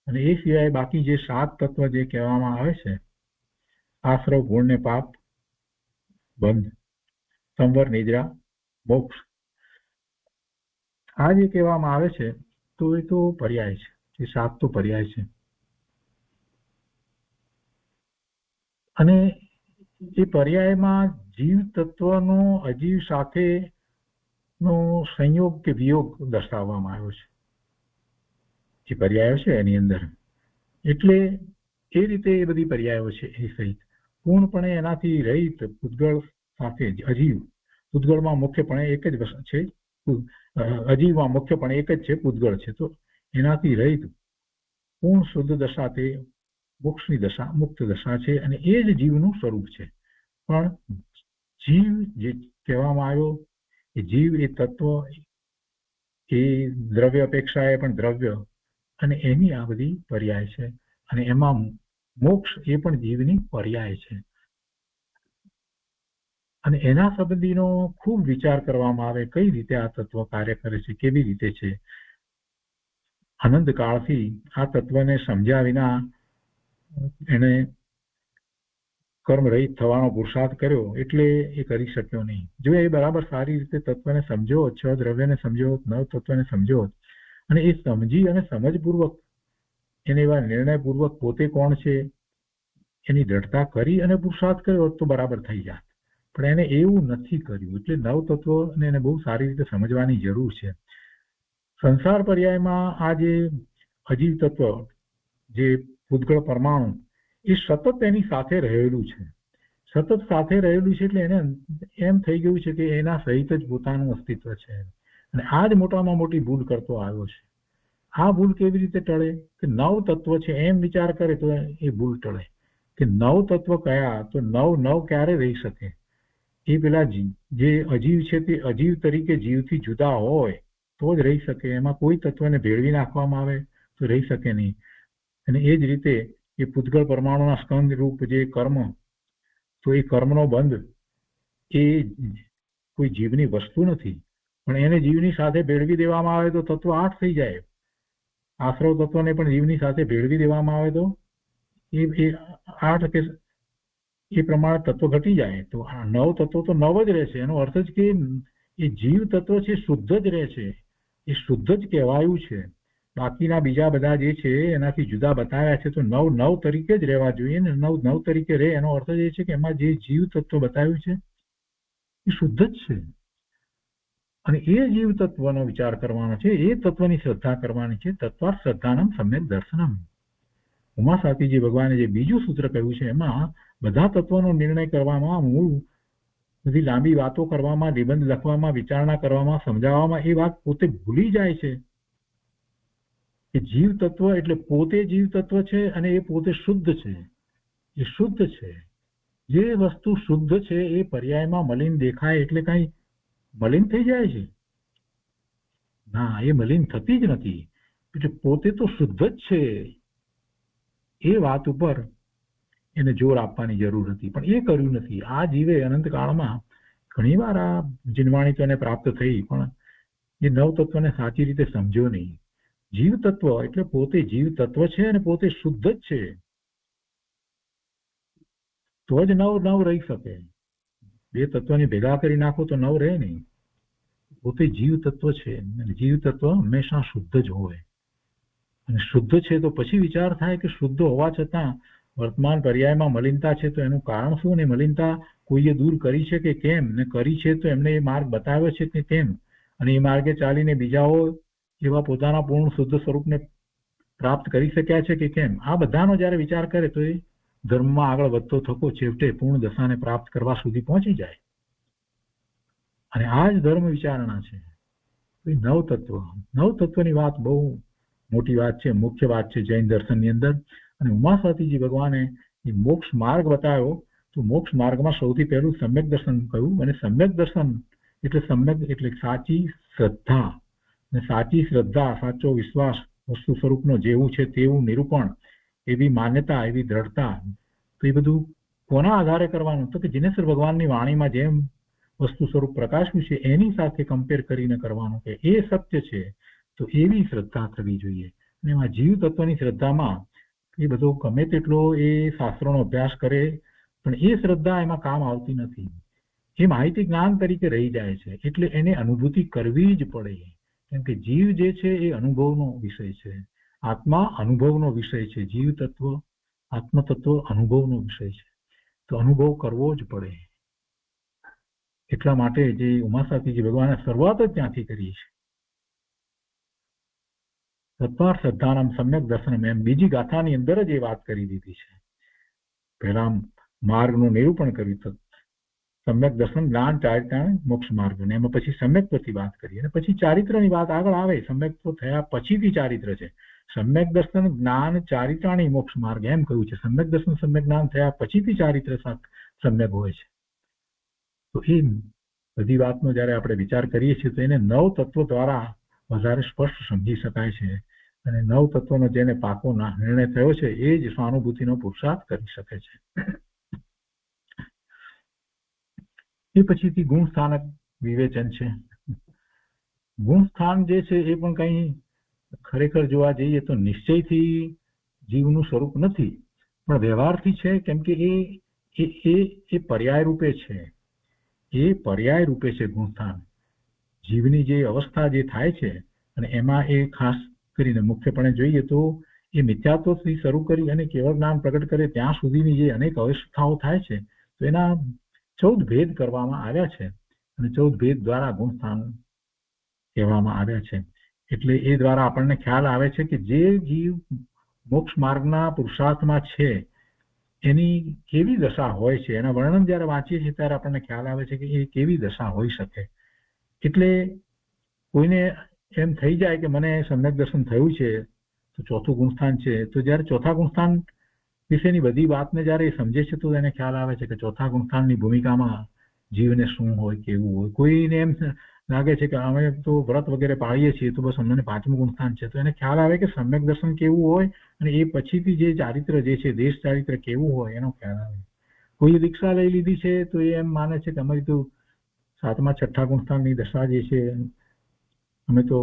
અને એ સિવાય બાકી જે 7 તત્વ જે કહેવામાં આવે છે, આશ્રવ, ગુણ ને પાપ, બંધ, સંવર, નિદ્રા, મોક્ષ, આ જે કહેવામાં આવે છે તો એ તો પર્યાય છે. એ 7 તો પર્યાય છે. અને એ પર્યાયમાં જીવ તત્વનો અજીવ સાથેનો સંયોગ કે વિયોગ દર્શાવવામાં આવ્યો છે. જે પર્યાયો છે એની અંદર, એટલે એ રીતે એ બધી પર્યાયો છે એ સહિત પૂર્ણપણે એનાથી રહિત પૂતગળ સાથે જ અજીવ, પૂતગળમાં મુખ્યપણે એક જ છે, અજીવમાં મુખ્યપણે એક જ છે, પૂતગળ છે. તો એનાથી રહિત પૂર્ણ શુદ્ધ દશા તે મોક્ષની દશા, મુક્ત દશા છે, અને એ જ જીવનું સ્વરૂપ છે. પણ જીવ જે કહેવામાં આવ્યો, એ જીવ એ તત્વ, એ દ્રવ્ય અપેક્ષા એ પણ દ્રવ્ય, અને એની આ બધી પર્યાય છે. અને એમાં મોક્ષ એ પણ જીવની પર્યાય છે. અને એના સંબંધીનો ખૂબ વિચાર કરવામાં આવે, કઈ રીતે આ તત્વ કાર્ય કરે છે, કેવી રીતે છે. અનંત કાળથી આ તત્વને સમજ્યા વિના એને કર્મ રહિત થવાનો પુરુષાર્થ કર્યો, એટલે એ કરી શક્યો નહીં. જો એ બરાબર સારી રીતે તત્વને સમજ્યો, 6 દ્રવ્યને સમજ્યો, 9 તત્વને સમજ્યો, અને એ સમજી અને સમજપૂર્વક એને એવા નિર્ણયપૂર્વક પોતે કોણ છે એની દ્રઢતા કરી અને પુરુષાર્થ કર્યો તો બરાબર થઈ જાય. પણ એને એવું નથી કર્યું. એટલે 9 તત્વોને એને બહુ સારી રીતે સમજવાની જરૂર છે. સંસાર પર્યાયમાં આ જે અજીવ તત્વ, જે પૂતગળ પરમાણુ, એ સતત એની સાથે રહેલું છે. સતત સાથે રહેલું છે એટલે એને એમ થઈ ગયું છે કે એના સહિત જ પોતાનું અસ્તિત્વ છે. અને આ જ મોટામાં મોટી ભૂલ કરતો આવ્યો છે. આ ભૂલ કેવી રીતે ટળે? કે 9 તત્વ છે એમ વિચાર કરે તો એ ભૂલ ટળે. કે 9 તત્વ કયા? તો 9 ક્યારે રહી શકે? એ પેલા જે અજીવ છે તે અજીવ તરીકે જીવથી જુદા હોય તો જ રહી શકે. એમાં કોઈ તત્વને ભેળવી નાખવામાં આવે તો રહી શકે નહીં. અને એ જ રીતે એ પૂતગળ પરમાણુના સ્કંદ રૂપ જે કર્મ, તો એ કર્મનો બંધ એ કોઈ જીવની વસ્તુ નથી, પણ એને જીવની સાથે ભેળવી દેવામાં આવે તો તત્વ 8 થઈ જાય. આશ્રવ તત્વને પણ જીવની સાથે ભેળવી દેવામાં આવે તો એ 8 કે એ પ્રમાણે તત્વ ઘટી જાય. તો 9 તત્વો તો 9 જ રહે છે. એનો અર્થ જ કે એ જીવ તત્વ છે શુદ્ધ જ રહે છે, એ શુદ્ધ જ કહેવાયું છે. બાકીના બીજા બધા જે છે એનાથી જુદા બતાવ્યા છે તો 9 તરીકે જ રહેવા જોઈએ ને. 9 તરીકે રહે એનો અર્થ એ છે કે એમાં જે જીવ તત્વ બતાવ્યું છે એ શુદ્ધ જ છે. અને એ જીવ તત્વનો વિચાર કરવાનો છે, એ તત્વની શ્રદ્ધા કરવાની છે. તત્વાર્થ શ્રદ્ધાનમ સમ્યક દર્શનમ. ઉમા સાતીજી ભગવાને જે બીજું સૂત્ર કહ્યું છે એમાં બધા તત્વોનો નિર્ણય કરવામાં મૂળ બધી લાંબી વાતો કરવામાં, નિબંધ લખવામાં, વિચારણા કરવામાં, સમજાવવામાં એ વાત પોતે ભૂલી જાય છે કે જીવ તત્વ એટલે પોતે જીવ તત્વ છે અને એ પોતે શુદ્ધ છે. એ શુદ્ધ છે. જે વસ્તુ શુદ્ધ છે એ પર્યાયમાં મલિન દેખાય એટલે કઈ મલિન થઈ જાય છે? ના, એ મલિન થતી જ નથી. એટલે પોતે તો શુદ્ધ જ છે. એ વાત ઉપર એને જોર આપવાની જરૂર હતી, પણ એ કર્યું નથી. આ જીવે અનંતકાળમાં ઘણીવાર આ જીનવાણી તો એને પ્રાપ્ત થઈ, પણ એ નવતત્વને સાચી રીતે સમજ્યો નહીં. જીવ તત્વ એટલે પોતે જીવ તત્વ છે અને પોતે શુદ્ધ જ છે. તો જ નવ રહી શકે. બે તત્વને ભેગા કરી નાખો તો નવ રહે નહીં. પોતે જીવ તત્વ છે અને જીવ તત્વ હંમેશા શુદ્ધ જ હોય. અને શુદ્ધ છે તો પછી વિચાર થાય કે શુદ્ધ હોવા છતાં વર્તમાન પર્યાયમાં મલિનતા છે, તો એનું કારણ શું? ને મલિનતા કોઈએ દૂર કરી છે કે કેમ? ને કરી છે તો એમને એ માર્ગ બતાવ્યો છે કે કેમ? અને એ માર્ગે ચાલીને બીજાઓ એવા પોતાના પૂર્ણ શુદ્ધ સ્વરૂપને પ્રાપ્ત કરી શક્યા છે કે કેમ? આ બધાનો જયારે વિચાર કરે તો એ ધર્મમાં આગળ વધતો થકો છેવટે પૂર્ણ દશાને પ્રાપ્ત કરવા સુધી પહોંચી જાય. અને આ જ ધર્મ વિચારણા છે. નવતત્વની વાત બહુ મોટી વાત છે, મુખ્ય વાત છે જૈન દર્શનની અંદર. અને ઉમાસ્વાતીજી ભગવાને એ મોક્ષ માર્ગ બતાવ્યો. તો મોક્ષ માર્ગમાં સૌથી પહેલું સમ્યક દર્શન કહ્યું. અને સમ્યક દર્શન એટલે સાચી શ્રદ્ધા. અને સાચી શ્રદ્ધા, સાચો વિશ્વાસ, વસ્તુ સ્વરૂપનો જેવું છે તેવું નિરૂપણ, એવી માન્યતા, એવી દ્રઢતા, તો એ બધું કોના આધારે કરવાનું? તો કે જિનેશ્વર ભગવાનની વાણીમાં જેમ વસ્તુ સ્વરૂપ પ્રકાશ્યું છે એની સાથે કમ્પેર કરીને કરવાનું કે એ સત્ય છે. તો એવી શ્રદ્ધા થવી જોઈએ. અને એમાં જીવ તત્વની શ્રદ્ધામાં એ બધો ગમે તેટલો એ શાસ્ત્રોનો અભ્યાસ કરે પણ એ શ્રદ્ધા એમાં કામ આવતી નથી. એ માહિતી જ્ઞાન તરીકે રહી જાય છે. એટલે એને અનુભૂતિ કરવી જ પડે. કેમ કે જીવ જે છે એ અનુભવનો વિષય છે. આત્મા અનુભવનો વિષય છે. જીવ તત્વ, આત્મતત્વ અનુભવનો વિષય છે. તો અનુભવ કરવો જ પડે. એટલા માટે જે ઉમાસ્વાતીજી ભગવાને શરૂઆત જ ત્યાંથી કરી છે. તત્વાર શ્રદ્ધાનામ સમ્યક દર્શનમ, એમ બીજી ગાથાની અંદર જ એ વાત કરી દીધી છે. પહેલા માર્ગનું નિરૂપણ કર્યું, સમ્યક દર્શન, જ્ઞાન, ચારિત્રાણ, મોક્ષ માર્ગ, અને એમાં પછી સમ્યકત્વથી વાત કરી. અને પછી ચારિત્રની વાત આગળ આવે. સમ્યકત્વ થયા પછીથી ચારિત્ર છે. સમ્યક દર્શન, જ્ઞાન, ચારિત્રાણી, મોક્ષ માર્ગ એમ કહ્યું છે. સમ્યક દર્શન, સમ્યક જ્ઞાન થયા પછીથી ચારિત્ર સમ્યક હોય છે. તો એ બધી વાતનો જયારે આપણે વિચાર કરીએ છીએ તો એને નવ તત્વ દ્વારા વધારે સ્પષ્ટ સમજી શકાય છે. અને નવ તત્વનો જેને પાકો નિર્ણય થયો છે એ જ સ્વાનુભૂતિનો પુરુષાર્થ કરી શકે છે. એ પછીથી ગુણ સ્થાનક વિવેચન છે. ગુણ સ્થાન જે છે એ પણ કઈ ખરેખર જોવા જઈએ તો નિશ્ચયથી જીવનું સ્વરૂપ નથી, પણ વ્યવહારથી છે. કેમ કે એ પર્યાય રૂપે છે. એ પર્યાય રૂપે છે ગુણસ્થાન. જીવની જે અવસ્થા જે થાય છે અને એમાં એ ખાસ કરીને મુખ્યપણે જોઈએ તો એ મિથ્યાત્વથી શરૂ કરી અને કેવળ જ્ઞાન પ્રગટ કરે ત્યાં સુધીની જે અનેક અવસ્થાઓ થાય છે, તો એના 14 ભેદ કરવામાં આવ્યા છે. અને 14 ભેદ દ્વારા ગુણસ્થાન કહેવામાં આવ્યા છે. એટલે એ દ્વારા આપણને ખ્યાલ આવે છે કે જે જીવ મોક્ષ માર્ગના પુરુષાર્થમાં છે એની કેવી દશા હોય છે. એના વર્ણન જયારે વાંચીએ છીએ ત્યારે આપણને ખ્યાલ આવે છે કે એ કેવી દશા હોઈ શકે. એટલે કોઈને એમ થઈ જાય કે મને સમ્યક દર્શન થયું છે તો ચોથું ગુણસ્થાન છે, તો જયારે ચોથા ગુણસ્થાન વિશેની બધી વાતને જયારે એ સમજે છે તો એને ખ્યાલ આવે છે કે ચોથા ગુણસ્થાનની ભૂમિકામાં જીવને શું હોય, કેવું હોય. કોઈને એમ લાગે છે કે અમે તો વ્રત વગેરે પાળીએ છીએ તો બસ અમને 5મું ગુણસ્થાન છે, તો એને ખ્યાલ આવે કે સમ્યક દર્શન કેવું હોય અને એ પછીથી જે ચારિત્ર જે છે દેશ ચારિત્ર કેવું હોય એનો ખ્યાલ આવે. કોઈ દીક્ષા લઈ લીધી છે તો એ એમ માને છે કે અમારી તો 7મા 6ઠા ગુણસ્થાનની દશા જે છે અમે તો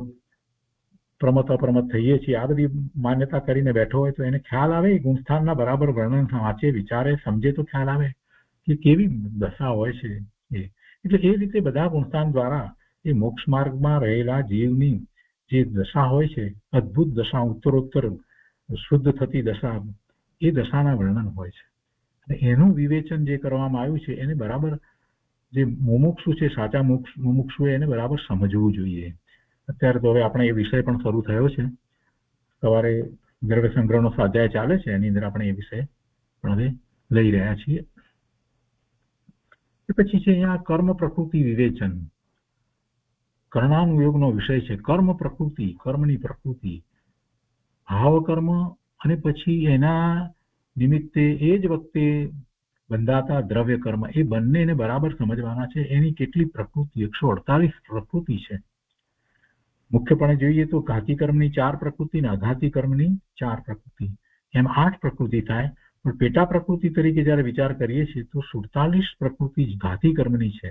પ્રમત અપ્રમત થઈએ છીએ, આ બધી માન્યતા કરીને બેઠો હોય તો એને ખ્યાલ આવે ગુણસ્થાનના બરાબર વર્ણન વાંચે, વિચારે, સમજે તો ખ્યાલ આવે કે કેવી દશા હોય છે. એટલે એ રીતે બધા ગુણસ્થાન દ્વારા એ મોક્ષ માર્ગમાં રહેલા જીવની જે દશા હોય છે, અદ્ભુત દશા, ઉત્તરોત્તર શુદ્ધ થતી દશા, એ દશાના વર્ણન હોય છે. અને એનું વિવેચન જે કરવામાં આવ્યું છે એને બરાબર જે મુમુક્ષુ છે, સાચા મુમુક્ષુ એને બરાબર સમજવું જોઈએ. અત્યારે તો હવે આપણે એ વિષય પણ શરૂ થયો છે. સવારે દ્રવ્ય સંગ્રહનો સ્વાધ્યાય ચાલે છે, એની અંદર આપણે એ વિષય પણ હવે લઈ રહ્યા છીએ. એ પછી છે અહીંયા કર્મ પ્રકૃતિ વિવેચન. કર્ણાનુયોગનો વિષય છે કર્મ પ્રકૃતિ, કર્મની પ્રકૃતિ, ભાવ કર્મ અને પછી એના નિમિત્તે એ જ વખતે બંધાતા દ્રવ્ય કર્મ, એ બંનેને બરાબર સમજવાના છે. એની કેટલી પ્રકૃતિ, 148 પ્રકૃતિ છે. મુખ્યપણે જોઈએ તો ઘાતી કર્મની 4 પ્રકૃતિ અને અઘાતી કર્મની 4 પ્રકૃતિ, એમ 8 પ્રકૃતિ થાય. પણ પેટા પ્રકૃતિ તરીકે જયારે વિચાર કરીએ છીએ તો 47 પ્રકૃતિ ઘાતી કર્મની છે.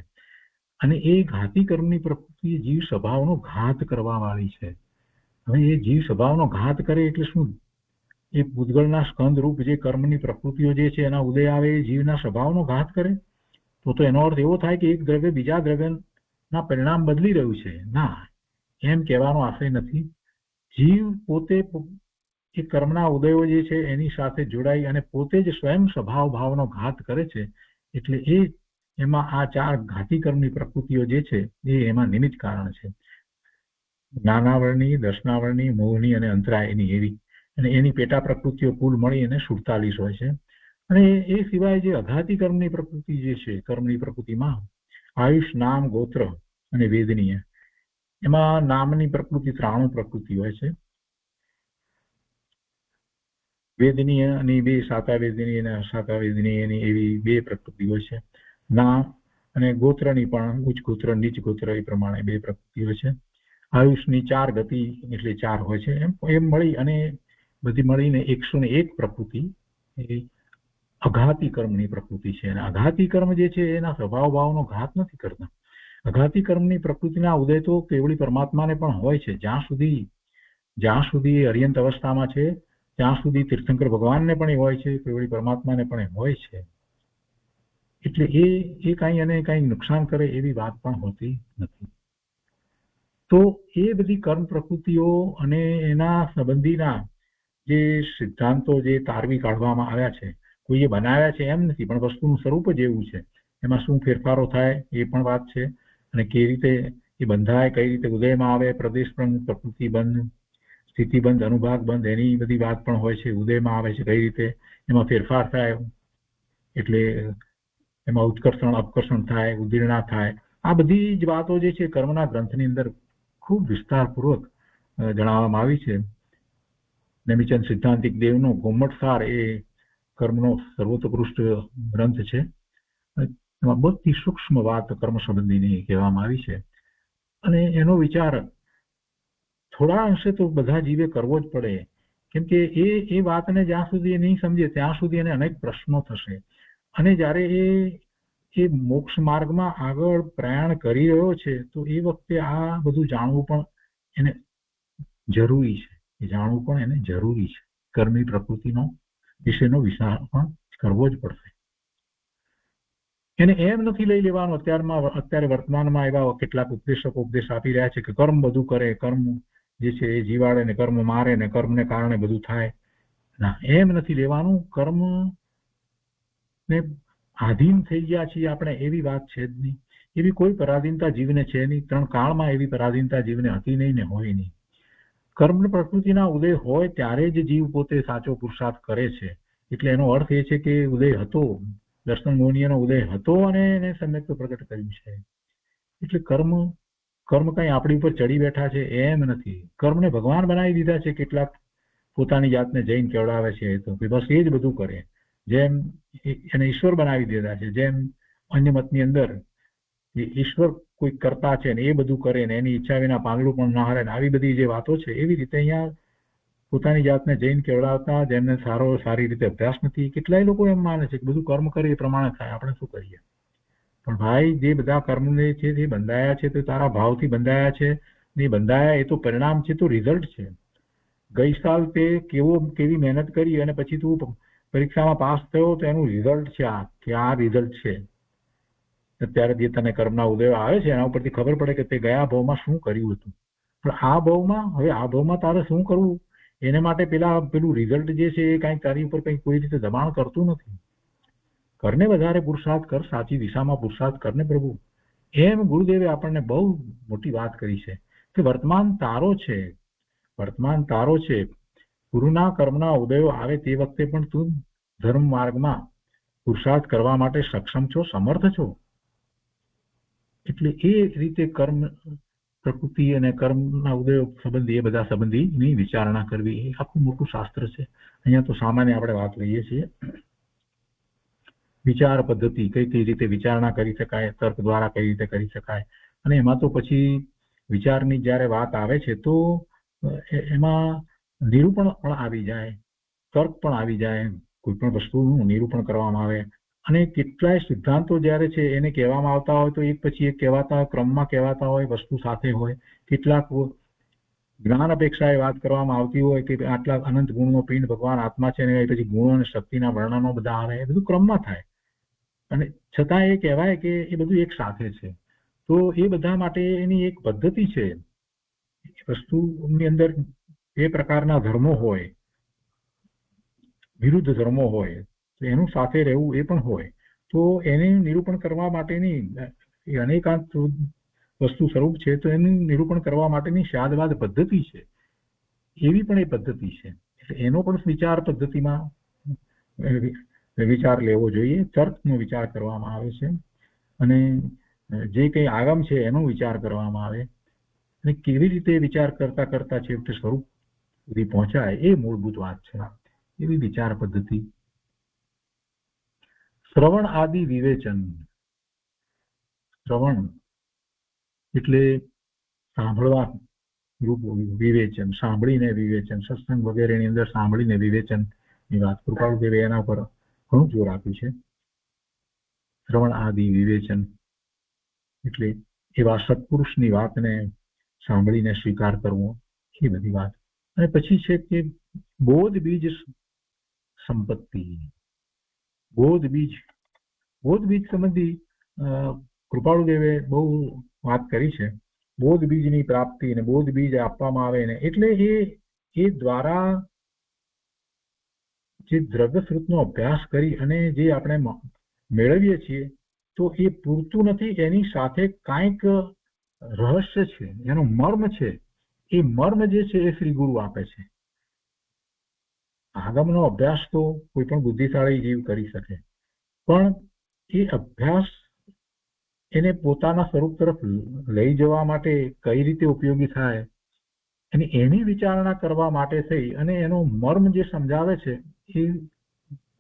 અને એ ઘાતી કર્મની પ્રકૃતિ જીવ સ્વભાવનો ઘાત કરવા વાળી છે. હવે એ જીવ સ્વભાવનો ઘાત કરે એટલે શું? એ પૂતગળના સ્કંદ રૂપ જે કર્મની પ્રકૃતિઓ જે છે એના ઉદય આવે એ જીવના સ્વભાવનો ઘાત કરે, તો એનો અર્થ એવો થાય કે એક દ્રવ્ય બીજા દ્રવ્યના પરિણામ બદલી રહ્યું છે. ના, એમ કહેવાનો આશય નથી. જીવ પોતે એ કર્મના ઉદયો જે છે એની સાથે જોડાઈ અને પોતે જ સ્વયં સ્વભાવ ભાવનો ઘાત કરે છે. એટલે એ એમાં આ 4 ઘાતી કર્મની પ્રકૃતિઓ જે છે એ એમાં નિમિત્ત કારણ છે. જ્ઞાનાવરણી, દર્શનાવરણી, મોહની અને અંતરાયની એવી, અને એની પેટા પ્રકૃતિઓ કુલ મળી અને 47 હોય છે. અને એ સિવાય જે અઘાતી કર્મની પ્રકૃતિ જે છે, કર્મની પ્રકૃતિમાં આયુષ, નામ, ગોત્ર અને વેદનીય, એમાં નામની પ્રકૃતિ 93 પ્રકૃતિ હોય છે. વેદનીયની 2, સાતાવેદનીય અને અસાતાવેદનીયની એવી 2 પ્રકૃતિ હોય છે. નામ અને ગોત્રની પણ ઉચ્ચ ગોત્ર, નીચ ગોત્ર એ પ્રમાણે 2 પ્રકૃતિ હોય છે. આયુષની 4 ગતિ એટલે 4 હોય છે. એમ મળી અને બધી મળીને 101 પ્રકૃતિ એ અઘાતી કર્મની પ્રકૃતિ છે. અને અઘાતી કર્મ જે છે એના સ્વભાવ ભાવનો ઘાત નથી કરતા. અઘાતી કર્મની પ્રકૃતિના ઉદય તો કેવળી પરમાત્માને પણ હોય છે. જ્યાં સુધી અર્યંત અવસ્થામાં છે ત્યાં સુધી તીર્થંકર ભગવાનને પણ હોય છે, કેવળી પરમાત્માને પણ હોય છે. એટલે એ કાંઈ અને કાંઈ નુકસાન કરે એવી વાત પણ હોતી નથી. તો એ બધી કર્મ પ્રકૃતિઓ અને એના સંબંધીના જે સિદ્ધાંતો જે તારવી કાઢવામાં આવ્યા છે, કોઈએ બનાવ્યા છે એમ નથી, પણ વસ્તુનું સ્વરૂપ જ એવું છે. એમાં શું ફેરફારો થાય એ પણ વાત છે. અને કેવી રીતે એ બંધાય, કઈ રીતે ઉદયમાં આવે, પ્રદેશ બંધ, પ્રકૃતિ બંધ, સ્થિતિ બંધ, અનુભાગ બંધ, એની બધી વાત પણ હોય છે. ઉદયમાં આવે છે કઈ રીતે એમાં ફેરફાર થાય, એટલે એમાં ઉત્કર્ષણ અપકર્ષણ થાય, ઉદીર્ણા થાય. આ બધી જ વાતો જે છે કર્મના ગ્રંથની અંદર ખૂબ વિસ્તારપૂર્વક જણાવવામાં આવી છે. નેમિચંદ સિદ્ધાંતિક દેવનો ગોમટસાર એ કર્મનો સર્વોત્કૃષ્ટ ગ્રંથ છે. એમાં બધી સૂક્ષ્મ વાત કર્મ સંબંધીની કહેવામાં આવી છે. અને એનો વિચાર થોડા અંશે તો બધા જીવે કરવો જ પડે, કેમ કે એ વાતને જ્યાં સુધી નહીં સમજે ત્યાં સુધી એને અનેક પ્રશ્નો થશે. અને જ્યારે એ મોક્ષ માર્ગમાં આગળ પ્રયાણ કરી રહ્યો છે તો એ વખતે આ બધું જાણવું પણ એને જરૂરી છે. એ જાણવું પણ એને જરૂરી છે. કર્મની પ્રકૃતિનો વિશેનો વિચાર પણ કરવો જ પડશે. એને એમ નથી લઈ લેવાનું. અત્યારે વર્તમાનમાં એવા કેટલાક ઉપદેશકો ઉપદેશ આપી રહ્યા છે કે કર્મ બધું કરે, કર્મ જે છે એ જીવાડે ને કર્મ મારે ને કર્મને કારણે બધું થાય. ના, એમ નથી લેવાનું. કર્મ ને આધીન થઈ ગયા છીએ આપણે એવી વાત છે જ નહીં. એવી કોઈ પરાધીનતા જીવને છે નહીં. 3 કાળમાં એવી પરાધીનતા જીવને હતી નહીં ને હોય નહીં. કર્મ પ્રકૃતિના ઉદય હોય ત્યારે જ જીવ પોતે સાચો પુરુષાર્થ કરે છે. એટલે એનો અર્થ એ છે કે ઉદય હતો, દર્શન મોહનીયનો ઉદય હતો અને એને સમ્યક પ્રગટ કર્યું છે. એટલે કર્મ કઈ આપણી ઉપર ચડી બેઠા છે એમ નથી. કર્મને ભગવાન બનાવી દીધા છે. કેટલાક પોતાની જાતને જૈન કેવડાવે છે તો બસ એ જ બધું કરે. જેમ એને ઈશ્વર બનાવી દીધા છે, જેમ અન્ય મતની અંદર ઈશ્વર કોઈ કરતા છે ને એ બધું કરે ને એની ઈચ્છા વિના પાંદડું પણ ના હરે ને આવી બધી જે વાતો છે, એવી રીતે અહીંયા પોતાની જાતને જૈન કેવડાવતા, જેમને સારી રીતે અભ્યાસ નથી, કેટલાય લોકો એમ માને છે કે બધું કર્મ કરે એ પ્રમાણે થાય, આપણે શું કરીએ. પણ ભાઈ, જે બધા કર્મ છે જે બંધાયા છે તે તારા ભાવથી બંધાયા છે. ને બંધાયા એ તો પરિણામ છે, તો રિઝલ્ટ છે. ગઈ સાલ તે કેવી મહેનત કરી અને પછી તું પરીક્ષામાં પાસ થયો તો એનું રિઝલ્ટ છે કે આ રિઝલ્ટ છે. અત્યારે જે તને કર્મના ઉદયો આવે છે એના ઉપરથી ખબર પડે કે તે ગયા ભાવમાં શું કર્યું હતું. પણ આ ભાવમાં તારે શું કરવું એને માટે પેલું રિઝલ્ટ જે છે એ કાંઈ તારી ઉપર કંઈ કોઈ રીતે દબાણ કરતું નથી. કરને વધારે પુરુષાર્થ કર, સાચી દિશામાં પુરુષાર્થ કરને પ્રભુ. એમ ગુરુદેવે આપણને બહુ મોટી વાત કરી છે કે વર્તમાન તારો છે. ગુરુના કર્મના ઉદયો આવે તે વખતે પણ તું ધર્મ માર્ગમાં પુરુષાર્થ કરવા માટે સક્ષમ છો, સમર્થ છો. એટલે એ રીતે કર્મ પ્રકૃતિ અને કર્મના ઉદય સંબંધી એ બધા સંબંધીની વિચારણા કરવી એ આખું મોટું શાસ્ત્ર છે. અહીંયા તો સામાન્ય આપણે વાત લઈએ છીએ. વિચાર પદ્ધતિ કઈ કઈ રીતે વિચારણા કરી શકાય, તર્ક દ્વારા કઈ રીતે કરી શકાય, અને એમાં તો પછી વિચારની જ્યારે વાત આવે છે તો એમાં નિરૂપણ પણ આવી જાય, તર્ક પણ આવી જાય, કોઈ પણ વસ્તુનું નિરૂપણ કરવામાં આવે, અને કેટલાય સિદ્ધાંતો જ્યારે છે એને કહેવામાં આવતા હોય તો એક પછી એક કહેવાતા હોય, ક્રમમાં કહેવાતા હોય, વસ્તુ સાથે હોય. કેટલાક જ્ઞાન અપેક્ષાએ વાત કરવામાં આવતી હોય કે આટલા અનંત ગુણનો પિંડ ભગવાન આત્મા છે, ને પછી ગુણો અને શક્તિના વર્ણનો બધા આવે, એ બધું ક્રમમાં થાય, અને છતાં એ કહેવાય કે એ બધું એક સાથે છે. તો એ બધા માટે એની એક પદ્ધતિ છે. વસ્તુની અંદર એ પ્રકારના ધર્મો હોય, વિરુદ્ધ ધર્મો હોય, તો એનું સાથે રહેવું એ પણ હોય. તો એને નિરૂપણ કરવા માટેની અનેકાંત વસ્તુ સ્વરૂપ છે, તો એનું નિરૂપણ કરવા માટેની શાદવાદ પદ્ધતિ છે, એવી પણ એ પદ્ધતિ છે. એટલે એનો પણ વિચાર પદ્ધતિમાં વિચાર લેવો જોઈએ. તર્કનો વિચાર કરવામાં આવે છે, અને જે કંઈ આગમ છે એનો વિચાર કરવામાં આવે, અને કેવી રીતે વિચાર કરતા કરતા છેવટે સ્વરૂપ સુધી પહોંચાય એ મૂળભૂત વાત છે. એવી વિચાર પદ્ધતિ. શ્રવણ આદિ વિવેચન. શ્રવણ એટલે સાંભળવા રૂપ વિવેચન, સાંભળીને વિવેચન. સત્સંગ વગેરેની અંદર સાંભળીને વિવેચનની વાત કૃપાળુદેવે એના પર ઘણું જોર આપ્યું છે. શ્રવણ આદિ વિવેચન એટલે એવા સત્પુરુષની વાતને સાંભળીને સ્વીકાર કરવો, એ બધી વાત. અને પછી છે કે બોધ બીજ સંપત્તિ. બોધ બીજ સંબંધી કૃપાળુદેવે બહુ વાત કરી છે. બોધ બીજની પ્રાપ્તિ અને બોધ બીજ આપવામાં આવે ને એટલે એ દ્વારા જે દ્રવ્યશ્રુતનો અભ્યાસ કરી અને જે આપણે મેળવીએ છીએ તો એ પૂરતું નથી. એની સાથે કાંઈક રહસ્ય છે, એનો મર્મ છે. એ મર્મ જે છે એ શ્રી ગુરુ આપે છે. આગમનો અભ્યાસ તો કોઈ પણ બુદ્ધિશાળી જીવ કરી શકે, પણ એ અભ્યાસ એને પોતાના સ્વરૂપ તરફ લઈ જવા માટે કઈ રીતે ઉપયોગી થાય, અને એની વિચારણા કરવા માટે થઈ અને એનો મર્મ જે સમજાવે છે એ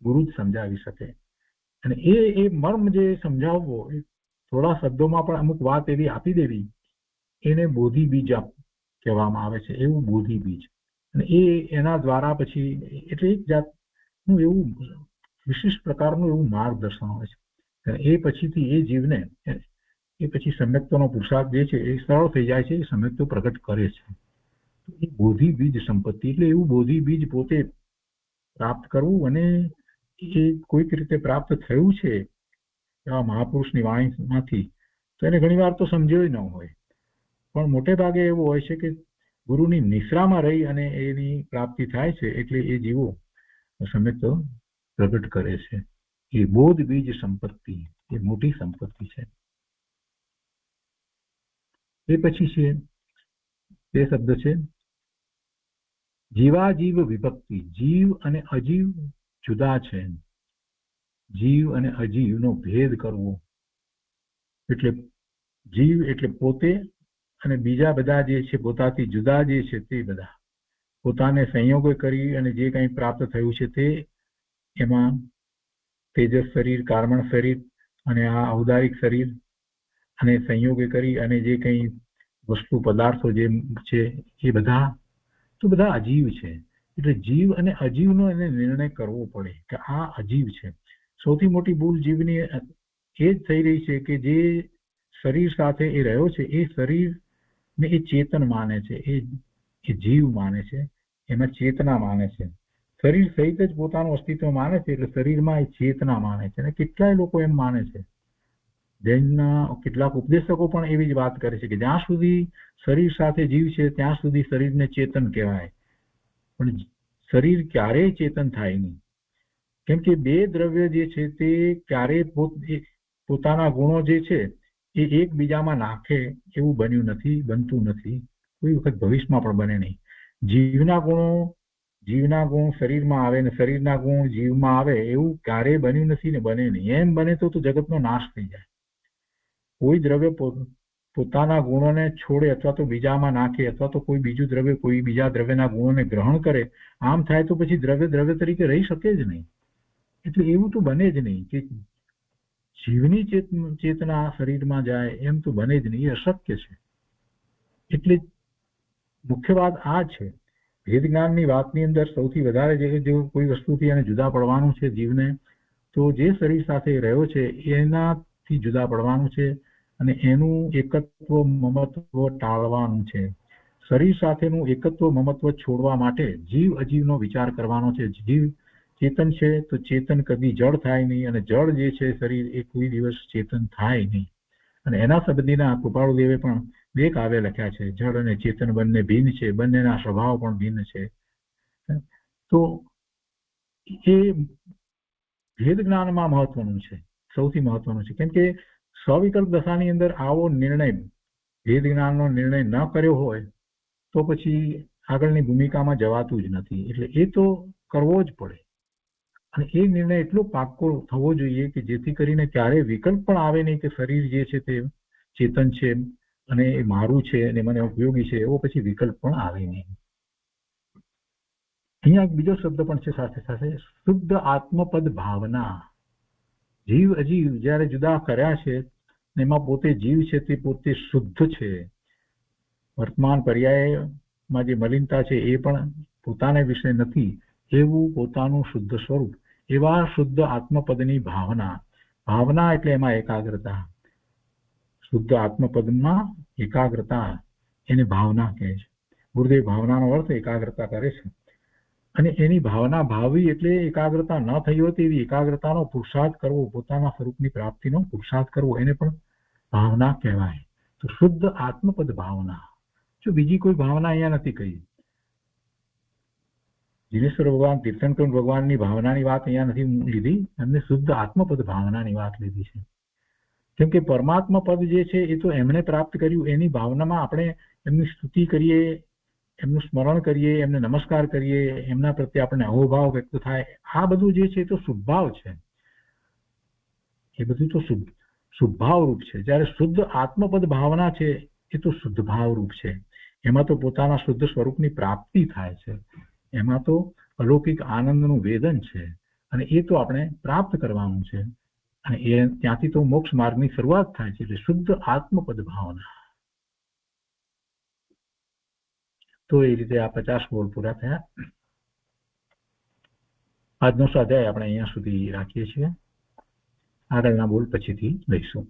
ગુરુ જ સમજાવી શકે. અને એ મર્મ જે સમજાવવો, એ થોડા શબ્દોમાં પણ અમુક વાત એવી આપી દેવી, એને બોધિ બીજ કહેવામાં આવે છે. એવું બોધિ બીજ. અને એના દ્વારા પછી એટલે એક જાતનું એવું વિશિષ્ટ પ્રકારનું એવું માર્ગદર્શન હોય છે. એ પછીથી એ જીવને એ પછી સમ્યક્તોનો પુરુષાર્થ જે છે એ સરળ થઈ જાય છે, એ સમ્યક્તો પ્રગટ કરે છે. એ બોધિ બીજ સંપત્તિ એટલે એવું બોધિ બીજ પોતે પ્રાપ્ત કરવું, અને એ કોઈક રીતે પ્રાપ્ત થયું છે એવા મહાપુરુષની વાણીમાંથી, તો એને ઘણી વાર તો સમજ્યો ન હોય, પણ મોટે ભાગે એવું હોય છે કે ગુરુની નિશ્રામાં રહી અને એની પ્રાપ્તિ થાય છે. એટલે એ જીવો સમ્યક્તો પ્રગટ કરે છે. એ બોધ બીજ સંપત્તિ એ મોટી સંપત્તિ છે. એ પછી છે તે શબ્દ છે જીવાજીવ વિભક્તિ. જીવ અને અજીવ જુદા છે. જીવ અને અજીવનો ભેદ કરવો. એટલે જીવ એટલે પોતે, અને બીજા બધા જે છે પોતાથી જુદા જે છે તે બધા પોતાને સંયોગો કરી અને જે કંઈ પ્રાપ્ત થયું છે તે એમાં તેજસ શરીર, કાર્મણ શરીર અને આ ઔદારિક શરીર અને સંયોગે કરી અને જે કંઈ વસ્તુ પદાર્થો જે છે એ બધા તો બધા અજીવ છે. એટલે જીવ અને અજીવનો એને નિર્ણય કરવો પડે કે આ અજીવ છે. સૌથી મોટી ભૂલ જીવની એ જ થઈ રહી છે કે જે શરીર સાથે એ રહ્યો છે એ શરીરને એ ચેતન માને છે, એ જીવ માને છે, એમાં ચેતના માને છે. શરીર સહિત જ પોતાનું અસ્તિત્વ માને છે, એટલે શરીરમાં એ ચેતના માને છે. અને કેટલાય લોકો એમ માને છે. જૈનના કેટલાક ઉપદેશકો પણ એવી જ વાત કરે છે કે જ્યાં સુધી શરીર સાથે જીવ છે ત્યાં સુધી શરીરને ચેતન કહેવાય, પણ શરીર ક્યારેય ચેતન થાય નહીં. કેમ કે બે દ્રવ્ય જે છે તે ક્યારેય પોતાના ગુણો જે છે એ એકબીજામાં નાખે એવું બન્યું નથી, બનતું નથી, કોઈ વખત ભવિષ્યમાં પણ બને નહીં. જીવના ગુણ શરીરમાં આવે ને શરીરના ગુણ જીવમાં આવે એવું ક્યારેય બન્યું નથી ને બને નહીં. એમ બને તો જગતનો નાશ થઈ જાય. કોઈ દ્રવ્ય પોતાના ગુણોને છોડે અથવા તો બીજામાં નાખે અથવા તો કોઈ બીજું દ્રવ્ય કોઈ બીજા દ્રવ્યના ગુણોને ગ્રહણ કરે, આમ થાય તો પછી દ્રવ્ય દ્રવ્ય તરીકે રહી શકે જ નહીં. એટલે એવું તો બને જ નહીં કે જીવની ચેતના શરીરમાં જાય, એમ તો બને જ નહીં, એ અશક્ય છે. એટલે મુખ્ય વાત આ છે. ભેદ જ્ઞાનની વાતની અંદર સૌથી વધારે જો કોઈ વસ્તુથી એને જુદા પડવાનું છે જીવને, તો જે શરીર સાથે રહ્યો છે એનાથી જુદા પડવાનું છે અને એનું એકત્વ મમત્વ ટાળવાનું છે. શરીર સાથેનું એકત્વ મમત્વ છોડવા માટે જીવ અજીવનો વિચાર કરવાનો છે. જીવ ચેતન છે તો ચેતન કદી જળ થાય નહીં, અને જળ જે છે શરીર એ કોઈ દિવસ ચેતન થાય નહીં. અને એના સંબંધીના કૃપાળુદેવે પણ બે કાવ્ય લખ્યા છે. જળ અને ચેતન બંને ભિન્ન છે, બંનેના સ્વભાવ પણ ભિન્ન છે. તો એ ભેદ જ્ઞાનમાં મહત્વનું છે, સૌથી મહત્વનું છે. કેમ કે સવિકલ્પ દશાની અંદર આવો નિર્ણય, ભેદ જ્ઞાનનો નિર્ણય ન કર્યો હોય તો પછી આગળની ભૂમિકામાં જવાતું જ નથી. એટલે એ તો કરવો જ પડે, અને એ નિર્ણય એટલો પાક્કો થવો જોઈએ કે જેથી કરીને ક્યારેય વિકલ્પ પણ આવે નહીં કે શરીર જે છે તે ચેતન છે અને એ મારું છે અને મને ઉપયોગી છે, એવો પછી વિકલ્પ પણ આવે નહીં. અહીંયા એક બીજો શબ્દ પણ છે સાથે સાથે, શુદ્ધ આત્મપદ ભાવના. જીવ અજીવ જયારે જુદા કર્યા છે એમાં પોતે જીવ છે તે પોતે શુદ્ધ છે. વર્તમાન પર્યાયમાં જે મલિનતા છે એ પણ પોતાને વિશે નથી, એવું પોતાનું શુદ્ધ સ્વરૂપ, એવા શુદ્ધ આત્મપદની ભાવના. ભાવના એટલે એમાં એકાગ્રતા. શુદ્ધ આત્મપદમાં એકાગ્રતા, એને ભાવના કહે છે. ગુરુદેવ ભાવનાનો અર્થ એકાગ્રતા કરે છે. અને એની ભાવના ભાવી એટલે એકાગ્રતા ન થઈ હોય તેવી એકાગ્રતાનો પુરુષાર્થ કરવો, પોતાના સ્વરૂપની પ્રાપ્તિનો પુરુષાર્થ કરવો, એને પણ ભાવના કહેવાય. તો શુદ્ધ આત્મપદ ભાવના. જો બીજી કોઈ ભાવના અહીંયા નથી કહી. દિનેશ્વર ભગવાન, તીર્થંકર ભગવાનની ભાવનાની વાત અહીંયા નથી લીધી, એમને શુદ્ધ આત્મપદ ભાવનાની વાત લીધી છે. કેમ કે પરમાત્મા પદ જે છે એ તો એમણે પ્રાપ્ત કર્યું, એની ભાવનામાં આપણે એમની સ્તુતિ કરીએ, એમનું સ્મરણ કરીએ, એમને નમસ્કાર કરીએ, એમના પ્રત્યે આપણને અહોભાવ વ્યક્ત થાય, આ બધું જે છે એ તો શુભભાવ છે. એ બધું તો શુભભાવ રૂપ છે. જ્યારે શુદ્ધ આત્મપદ ભાવના છે એ તો શુદ્ધ ભાવ રૂપ છે. એમાં તો પોતાના શુદ્ધ સ્વરૂપની પ્રાપ્તિ થાય છે, એમાં તો અલૌકિક આનંદનું વેદન છે, અને એ તો આપણે પ્રાપ્ત કરવાનું છે. અને એ ત્યાંથી તો મોક્ષ માર્ગની શરૂઆત થાય છે. એટલે શુદ્ધ આત્મપદ ભાવના. તો એ રીતે આ 50 બોલ પૂરા થયા. આજનો સ્વાધ્યાય આપણે અહીંયા સુધી રાખીએ છીએ. આગળના બોલ પછીથી લઈશું.